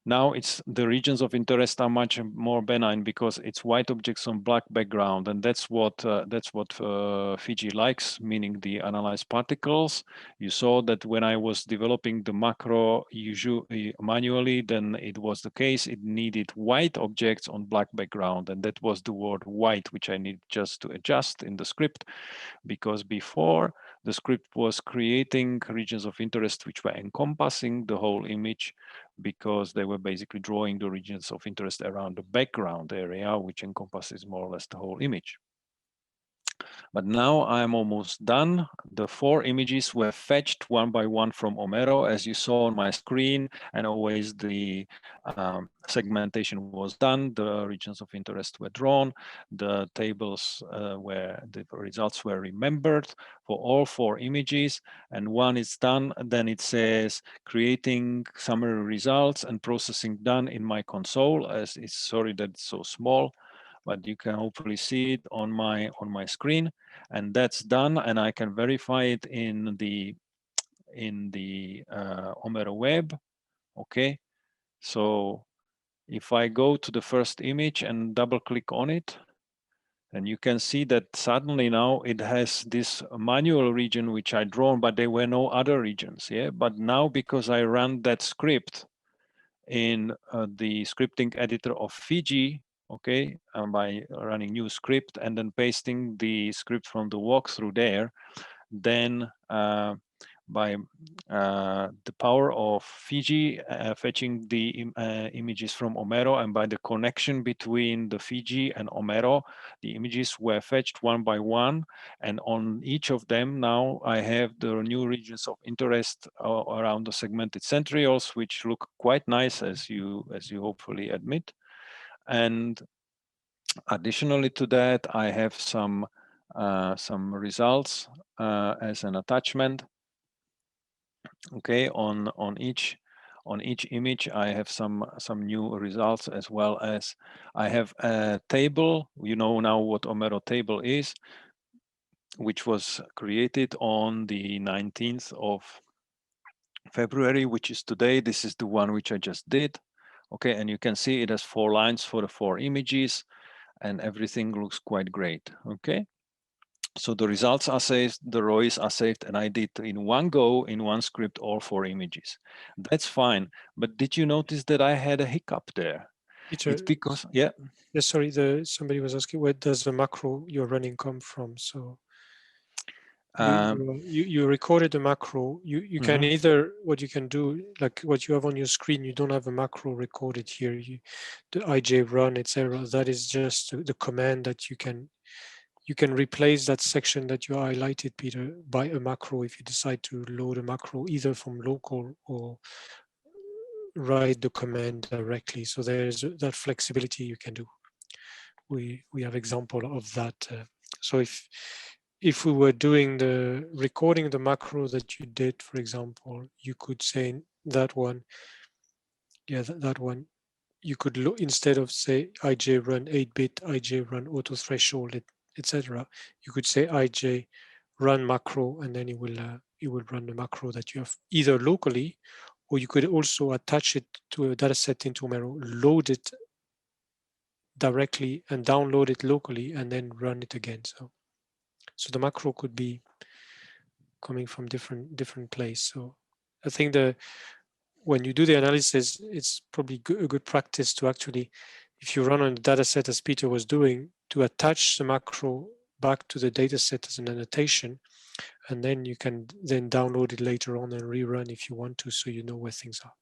Now it's the regions of interest are much more benign because it's white objects on black background, and that's what Fiji likes, meaning the analyzed particles. You saw that when I was developing the macro usually manually, then it was the case. It needed white objects on black background, and that was the word white, which I need just to adjust in the script, because before the script was creating regions of interest which were encompassing the whole image, because they were basically drawing the regions of interest around the background area, which encompasses more or less the whole image. But now I'm almost done. The 4 images were fetched one by one from OMERO, as you saw on my screen, and always the segmentation was done. The regions of interest were drawn. The tables where the results were remembered for all 4 images. And one is done, then it says creating summary results and processing done in my console. As it's sorry that it's so small, but you can hopefully see it on my screen, and that's done, and I can verify it in the OMERO web. Okay, so if I go to the first image and double click on it, and you can see that suddenly now it has this manual region which I drawn, but there were no other regions. Yeah, but now because I ran that script in the scripting editor of Fiji, okay, by running new script and then pasting the script from the walkthrough there, then by the power of Fiji fetching the images from OMERO, and by the connection between the Fiji and OMERO, the images were fetched one by one, and on each of them now I have the new regions of interest around the segmented centrioles, which look quite nice, as you hopefully admit. And additionally to that, I have some results as an attachment. Okay, on each image I have some new results, as well as I have a table. You know now what OMERO table is, which was created on the 19th of February, which is today. This is the one which I just did. Okay, and you can see it has 4 lines for the 4 images, and everything looks quite great. Okay. So the results are saved, the ROIs are saved, and I did in one go, in one script, all 4 images. That's fine. But did you notice that I had a hiccup there? Peter, it's because, yeah. Yeah, sorry, somebody was asking, where does the macro you're running come from? So you recorded the macro. You can either, what you can do, like what you have on your screen, you don't have a macro recorded here. The IJ run, etc. That is just the command that you can replace that section that you highlighted, Peter, by a macro if you decide to load a macro either from local or write the command directly. So there's that flexibility you can do. We have example of that. So if we were doing the recording the macro that you did, for example, you could say that one, yeah, that one, you could look, instead of say IJ run 8-bit, IJ run auto threshold, etc. You could say IJ run macro, and then it will run the macro that you have either locally, or you could also attach it to a data set into OMERO, load it directly and download it locally, and then run it again. So the macro could be coming from different place. So I think when you do the analysis, it's probably a good practice to actually, if you run on the data set as Peter was doing, to attach the macro back to the data set as an annotation, and then you can then download it later on and rerun if you want to, so you know where things are.